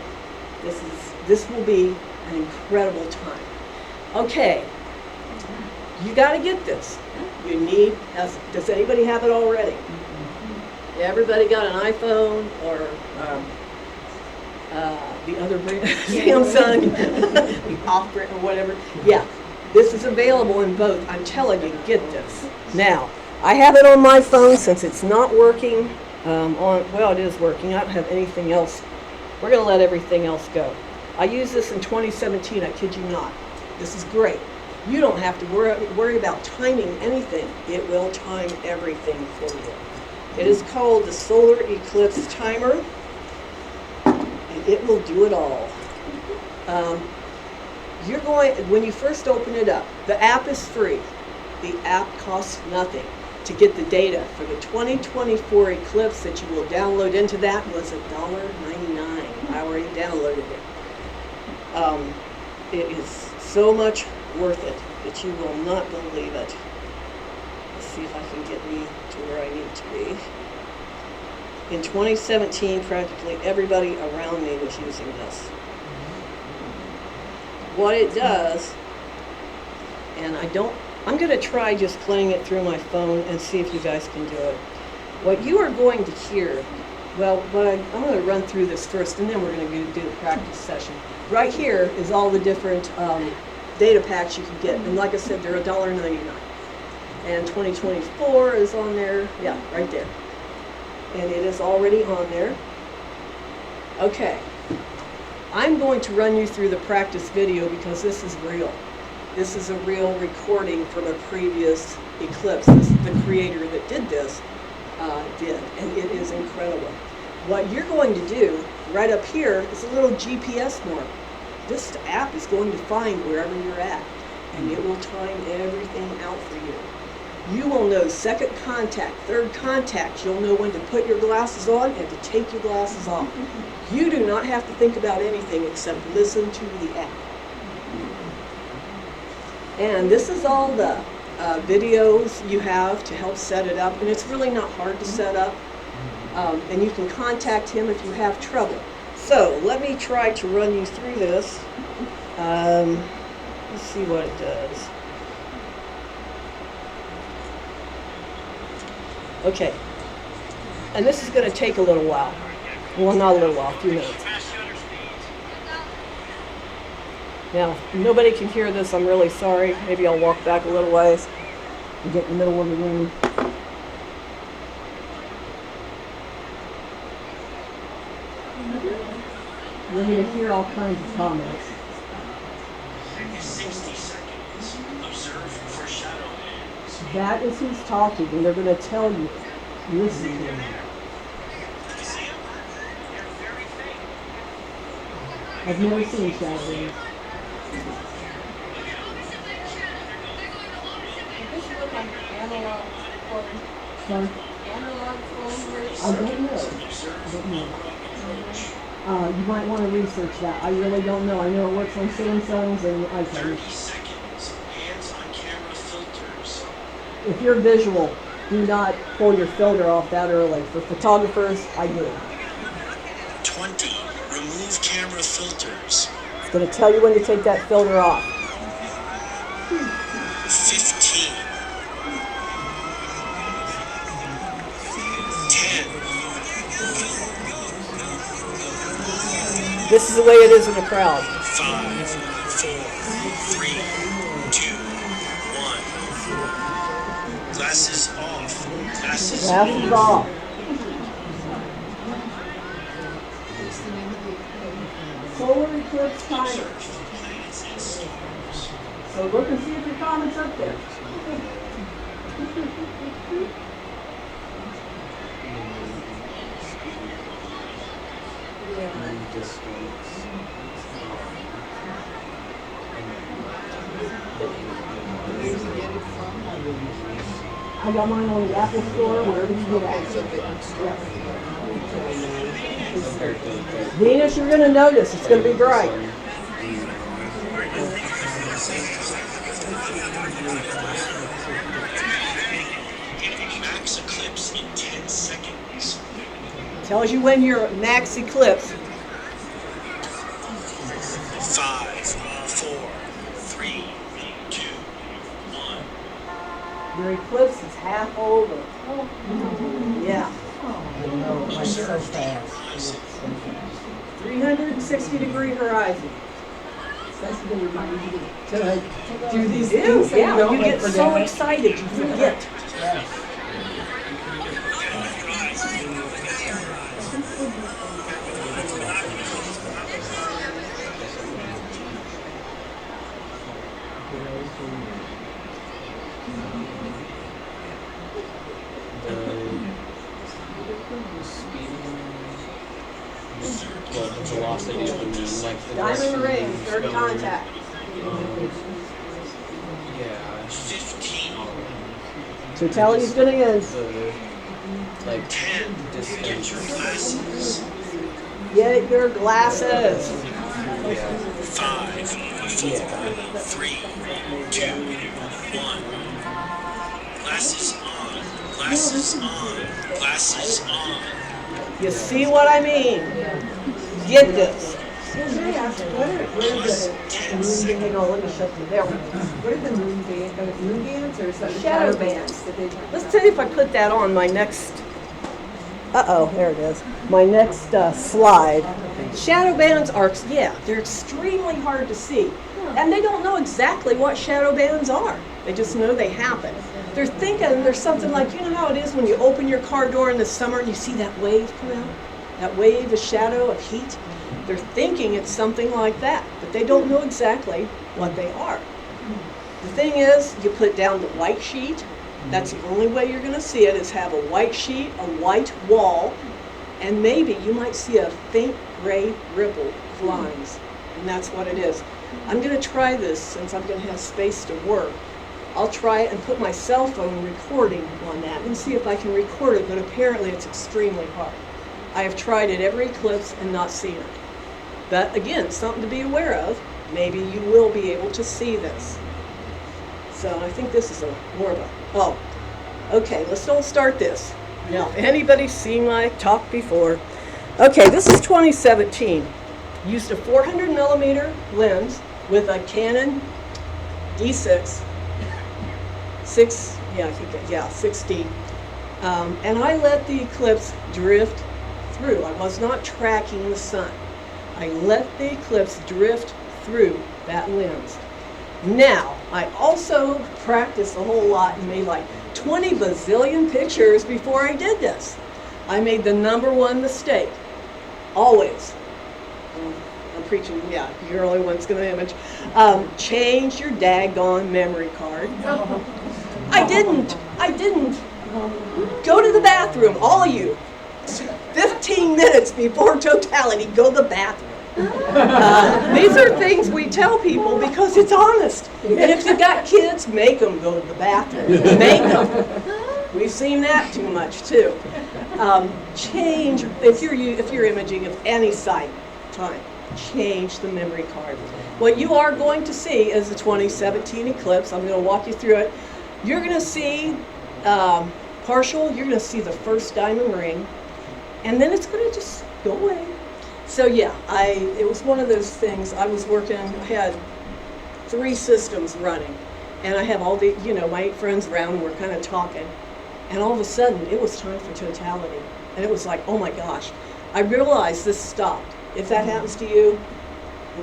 this will be an incredible time. Okay, you got to get this. You need, does anybody have it already? Everybody got an iPhone or the other brand, Samsung, the off-brand or whatever. Yeah, this is available in both. I'm telling you, get this. Now, I have it on my phone since it's not working well, it is working. I don't have anything else. We're going to let everything else go. I used this in 2017, I kid you not. This is great. You don't have to worry about timing anything. It will time everything for you. It is called the Solar Eclipse Timer, and it will do it all. When you first open it up, the app is free. The app costs nothing. To get the data for the 2024 eclipse that you will download into that was $1.99. I already downloaded it. It is so much worth it that you will not believe it. Let's see if I can get me to where I need to be. In 2017, practically everybody around me was using this. What it does, and I'm going to try just playing it through my phone and see if you guys can do it. What you are going to hear, well, I'm going to run through this first, and then we're going to do the practice session. Right here is all the different data packs you can get, and like I said, they're $1.99. And 2024 is on there, yeah, right there. And it is already on there. Okay, I'm going to run you through the practice video because this is real. This is a real recording from a previous eclipse. This is the creator that did this, and it is incredible. What you're going to do right up here is a little GPS mark. This app is going to find wherever you're at, and it will time everything out for you. You will know second contact, third contact. You'll know when to put your glasses on and to take your glasses off. You do not have to think about anything except listen to the app. And this is all the videos you have to help set it up, and it's really not hard to set up. And you can contact him if you have trouble. So let me try to run you through this. Let's see what it does. Okay. And this is going to take a little while. Well, not a little while, a few minutes. Now, if nobody can hear this, I'm really sorry. Maybe I'll walk back a little ways and get in the middle of the room. You're going to hear all kinds of comments. 60 seconds. Observe for shadow bands. That is who's talking, and they're going to tell you. Listen to them. See them? They're very faint. I've never seen shadow bands. Does this look like analog phone? Sorry? Analog phone works? I don't know. You might want to research that. I really don't know. I know it works on Samsungs and iPhones. 30 seconds. Hands on camera filters. If you're visual, do not pull your filter off that early. For photographers, I do. 20. Remove camera filters. It's going to tell you when to take that filter off. 15. 10. This is the way it is in a crowd. 5, 4, 3, 2, 1. Glasses off. Glasses Glasses off. Solar eclipse timer. So look and see if your comment's up there. I got mine on the Apple Store, wherever you get it. Venus, you're going to notice. It's going to be bright. Max eclipse in 10 seconds. Tells you when you're max eclipse. 5, 4, 3, 2, 1. Your eclipse is half over. Yeah. Observe the horizon. 360-degree horizon. Do these Ew, things that yeah, don't you get forget. so excited you forget. The velocity of the moon, like the Diamond rings, third contact. Yeah. 15. Totality's going to end. The like 10. Get your distance. glasses. Get your glasses. 5, 4, 3, 2, 1. Glasses on. Glasses on. Glasses on. You see what I mean? Get this. Hang on, let me shut you there. What are the moon bands or something? Shadow bands. Let's see if I put that on my next. There it is. My next slide. Shadow bands are, yeah, they're extremely hard to see. And they don't know exactly what shadow bands are. They just know they happen. They're thinking there's something like, you know how it is when you open your car door in the summer and you see that wave come out? That wave of shadow, of heat? They're thinking it's something like that, but they don't know exactly what they are. The thing is, you put down the white sheet. That's the only way you're going to see it, is have a white sheet, a white wall, and maybe you might see a faint gray ripple of lines. And that's what it is. I'm going to try this since I'm going to have space to work. I'll try it and put my cell phone recording on that and see if I can record it, but apparently it's extremely hard. I have tried it every eclipse and not seen it. But again, something to be aware of. Maybe you will be able to see this. So I think this is more of a, okay, let's don't start this. Now, if anybody's seen my talk before, okay, this is 2017. Used a 400 millimeter lens with a Canon D6, 6D. And I let the eclipse drift through. I was not tracking the sun. I let the eclipse drift through that lens. Now, I also practiced a whole lot and made like 20 bazillion pictures before I did this. I made the #1 mistake. Always. I'm preaching, yeah, you're the only one that's going to image. Change your daggone memory card. I didn't. Go to the bathroom, all of you. 15 minutes before totality, go to the bathroom. These are things we tell people because it's honest. And if you got kids, make them go to the bathroom. Make them. We've seen that too much too. Change, if you're imaging of any site, change the memory card. What you are going to see is the 2017 eclipse. I'm going to walk you through it. You're going to see partial, you're going to see the first diamond ring, and then it's going to just go away. So yeah, it was one of those things. I was working, I had 3 systems running, and I have all the, my 8 friends around, and we're kind of talking, and all of a sudden, it was time for totality. And it was like, oh my gosh, I realized this stopped. If that happens to you,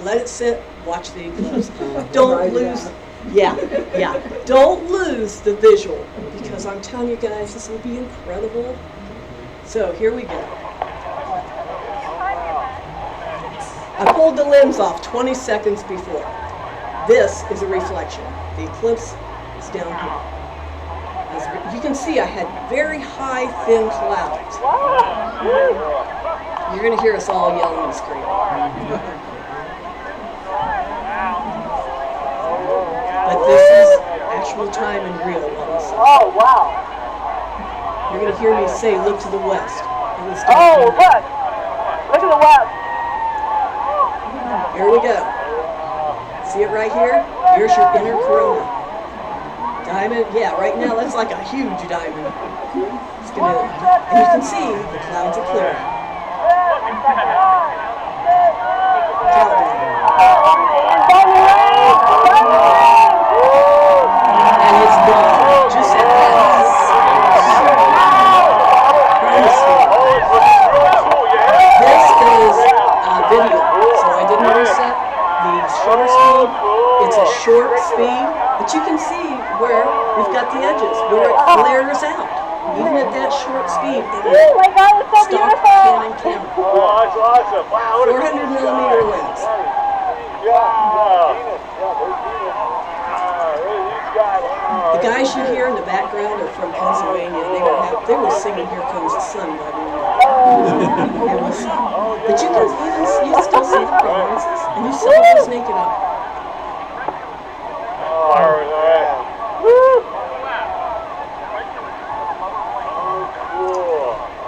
let it sit, watch the eclipse. Don't lose, don't lose the visual, because I'm telling you guys, this will be incredible. So here we go. I pulled the lens off 20 seconds before. This is a reflection. The eclipse is down here. As you can see, I had very high, thin clouds. You're going to hear us all yelling and screaming. But this is actual time and real ones. Oh, wow. You're going to hear me say, look to the west. Oh, west. Look at the west. Here we go. See it right here? Here's your inner corona. Diamond, yeah, right now that's like a huge diamond. It's gonna, and you can see the clouds are clearing. And it's gone, just like that. This is video, so I didn't reset the shutter speed. It's a short speed, but you can see where we've got the edges, where it flares out. Even at that short speed, stock Canon camera. Oh, that's awesome. Wow, 400 millimeter lens. The guys you hear in the background are from Pennsylvania. They were singing "Here Comes the Sun" by the way. But you can still see the prominences, and you saw those naked eye.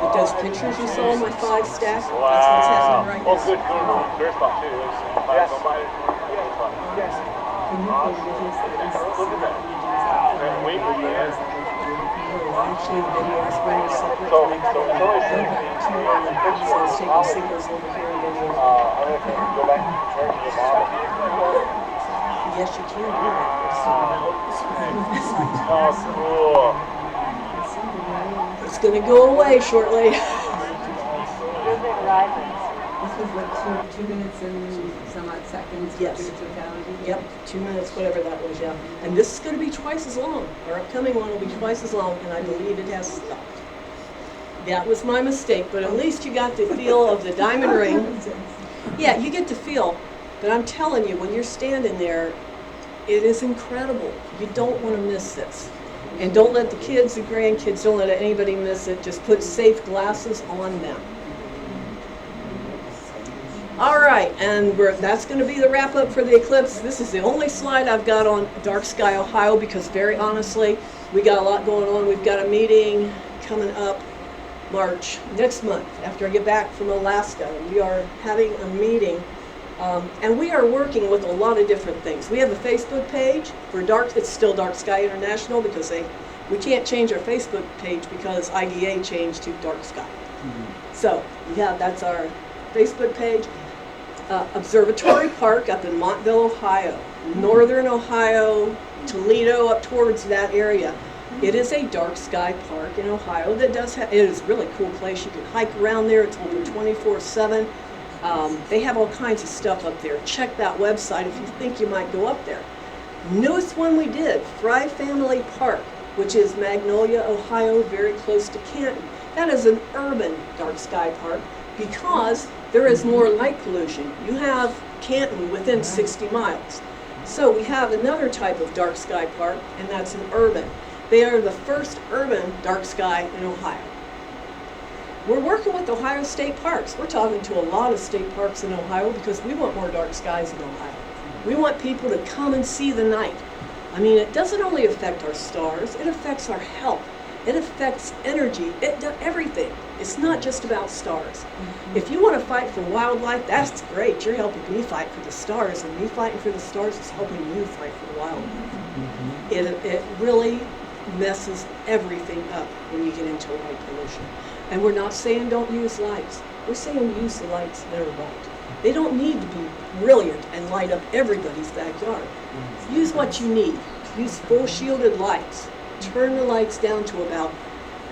But those pictures you saw in my 5 stack, that's what's happening right now. Good. There's about 2. Yes. Look at that. Actually, the video is very separate. So it's taking signals over here and then go back and turn to the model. yes, you can do that. Oh, cool. It's going to go away shortly. This was like 2 minutes and some odd seconds. Yes. To totality. Yep, 2 minutes, whatever that was, yeah. And this is going to be twice as long. Our upcoming one will be twice as long, and I believe it has stopped. That was my mistake, but at least you got the feel of the diamond ring. Yeah, you get the feel, but I'm telling you, when you're standing there, it is incredible. You don't want to miss this. And don't let the kids, the grandkids, don't let anybody miss it. Just put safe glasses on them. All right, and that's going to be the wrap up for the eclipse. This is the only slide I've got on Dark Sky Ohio because very honestly, we got a lot going on. We've got a meeting coming up next month after I get back from Alaska. We are having a meeting and we are working with a lot of different things. We have a Facebook page for it's still Dark Sky International because we can't change our Facebook page because IDA changed to Dark Sky. Mm-hmm. So yeah, that's our Facebook page. Observatory Park up in Montville, Ohio, northern Ohio, Toledo, up towards that area. It is a dark sky park in Ohio that does have, it is a really cool place. You can hike around there. It's open 24/7. They have all kinds of stuff up there. Check that website if you think you might go up there. Newest one we did, Fry Family Park, which is Magnolia, Ohio, very close to Canton. That is an urban dark sky park because there is more light pollution. You have Canton within 60 miles. So we have another type of dark sky park, and that's an urban. They are the first urban dark sky in Ohio. We're working with Ohio State Parks. We're talking to a lot of state parks in Ohio because we want more dark skies in Ohio. We want people to come and see the night. I mean, it doesn't only affect our stars, it affects our health. It affects energy, everything. It's not just about stars. Mm-hmm. If you want to fight for wildlife, that's great. You're helping me fight for the stars, and me fighting for the stars is helping you fight for the wildlife. Mm-hmm. It really messes everything up when you get into light pollution. And we're not saying don't use lights. We're saying use the lights that are right. They don't need to be brilliant and light up everybody's backyard. Use what you need. Use full shielded lights. Turn the lights down to about,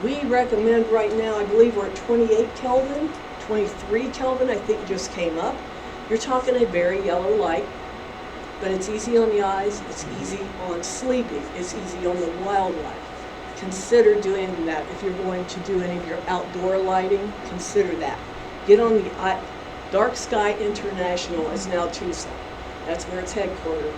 we recommend right now, I believe we're at 28 Kelvin, 23 Kelvin, I think just came up. You're talking a very yellow light, but it's easy on the eyes, it's easy on sleeping, it's easy on the wildlife. Consider doing that. If you're going to do any of your outdoor lighting, consider that. Get on the Dark Sky International is now Tucson. That's where it's headquartered.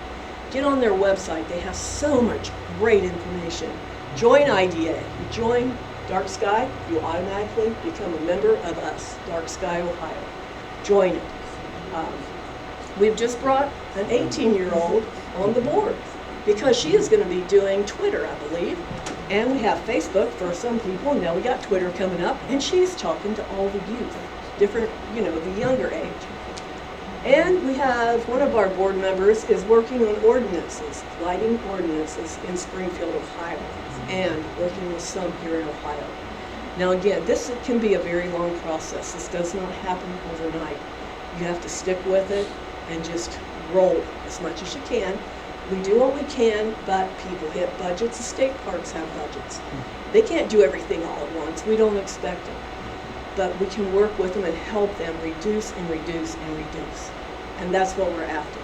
Get on their website. They have so much great information. Join IDA. You join Dark Sky, you automatically become a member of us, Dark Sky Ohio. Join it. We've just brought an 18-year-old on the board because she is going to be doing Twitter, I believe. And we have Facebook for some people, and now we got Twitter coming up, and she's talking to all the youth, different, the younger age. And we have one of our board members is working on ordinances, lighting ordinances in Springfield, Ohio, and working with some here in Ohio. Now again, this can be a very long process. This does not happen overnight. You have to stick with it and just roll as much as you can. We do what we can, but people hit budgets. The state parks have budgets. They can't do everything all at once. We don't expect it. But we can work with them and help them reduce and reduce and reduce. And that's what we're after.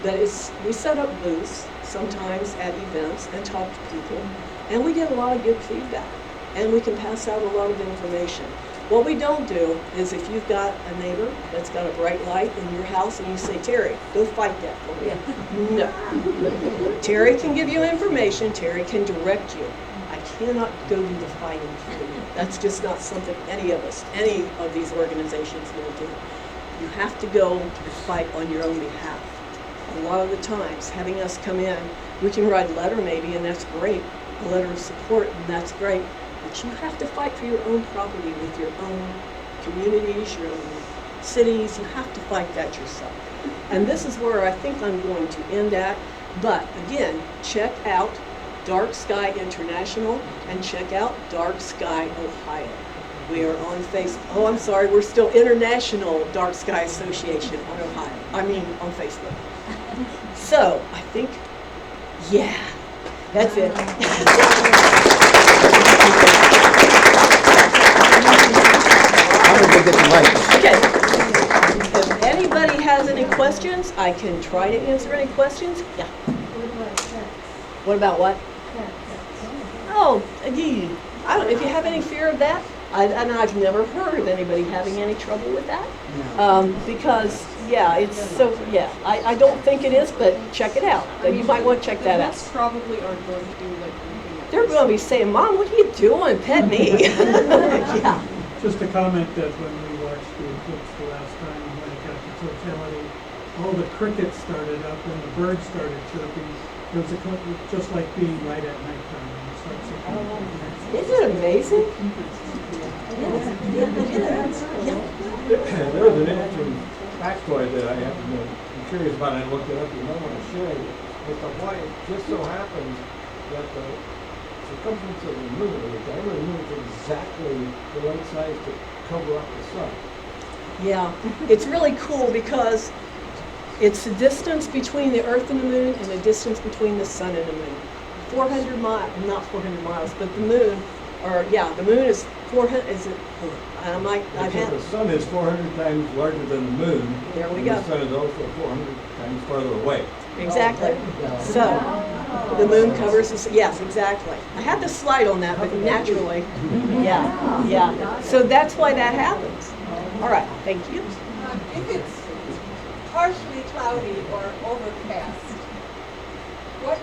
But we set up booths sometimes at events and talk to people, and we get a lot of good feedback. And we can pass out a lot of information. What we don't do is if you've got a neighbor that's got a bright light in your house and you say, Terry, go fight that for me. No. Terry can give you information. Terry can direct you. I cannot go do the fighting for you. That's just not something any of these organizations will do. You have to go and fight on your own behalf. A lot of the times, having us come in, we can write a letter maybe, and that's great. A letter of support, and that's great. But you have to fight for your own property with your own communities, your own cities. You have to fight that yourself. And this is where I think I'm going to end at. But again, check out Dark Sky International and check out Dark Sky Ohio. We are on Facebook. Oh, I'm sorry, we're still International Dark Sky Association on on Facebook. So I think, yeah, that's it. Okay. If anybody has any questions, I can try to answer any questions. Yeah. What about what? Oh, I don't. If you have any fear of that, and I've never heard of anybody having any trouble with that, because it's so. Yeah, I don't think it is, but check it out. You might want to check that out. Probably aren't going to do like anything else. They're going to be saying, "Mom, what are you doing? Pet me." Yeah. Just a comment that when we watched the eclipse the last time, when it got to totality, all the crickets started up and the birds started chirping. It was just like being right at nighttime. Isn't it amazing? There was an interesting factoid that I am curious about, and I looked it up, and I want to share it. With the white, just so happens that the circumference of the moon, or the diameter of the moon, is exactly the right size to cover up the sun. Yeah, it's really cool because it's the distance between the Earth and the Moon and the distance between the Sun and the Moon. 400 miles, not 400 miles, but the Moon, the Moon is 400, is it, The Sun is 400 times larger than the Moon. There we go. The Sun is also 400 times farther away. Exactly. So, the Moon covers the Sun. Yes, exactly. I had to slide on that, but naturally. Yeah. So that's why that happens. All right, thank you. If it's partially cloudy or overcast, what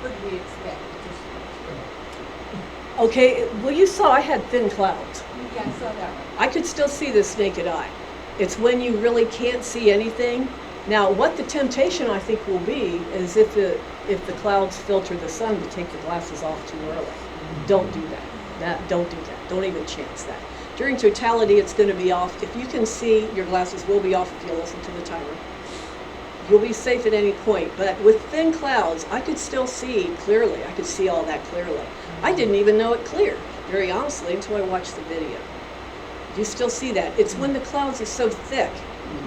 could we expect? Okay, well you saw I had thin clouds. Yeah, I saw that one. I could still see this naked eye. It's when you really can't see anything. Now, what the temptation I think will be is if the clouds filter the sun to take the glasses off too early. Don't do that. Don't do that. Don't even chance that. During totality, it's going to be off. If you can see, your glasses will be off if you listen to the timer. You'll be safe at any point, but with thin clouds, I could still see clearly. I could see all that clearly. I didn't even know it cleared, very honestly, until I watched the video. You still see that. It's when the clouds are so thick,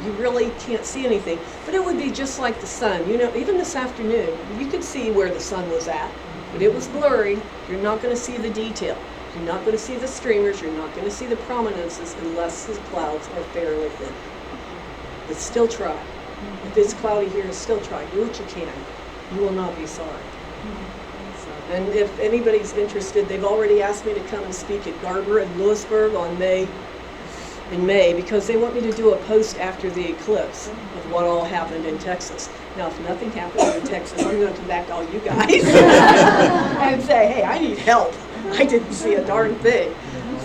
you really can't see anything. But it would be just like the sun. You know, even this afternoon, you could see where the sun was at, but it was blurry. You're not going to see the detail. You're not going to see the streamers. You're not going to see the prominences unless the clouds are fairly thin. But still try. If it's cloudy here, still try. Do what you can. You will not be sorry. And if anybody's interested, they've already asked me to come and speak at Garber and Lewisburg in May because they want me to do a post after the eclipse of what all happened in Texas. Now, if nothing happened in Texas, I'm going to come back to all you guys and say, hey, I need help. I didn't see a darn thing.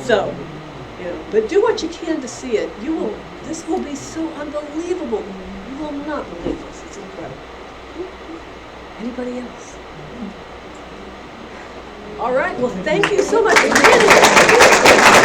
So, you know, but do what you can to see it. You will. This will be so unbelievable. You will not believe this. It's incredible. Anybody else? All right. Well, thank you so much for being here.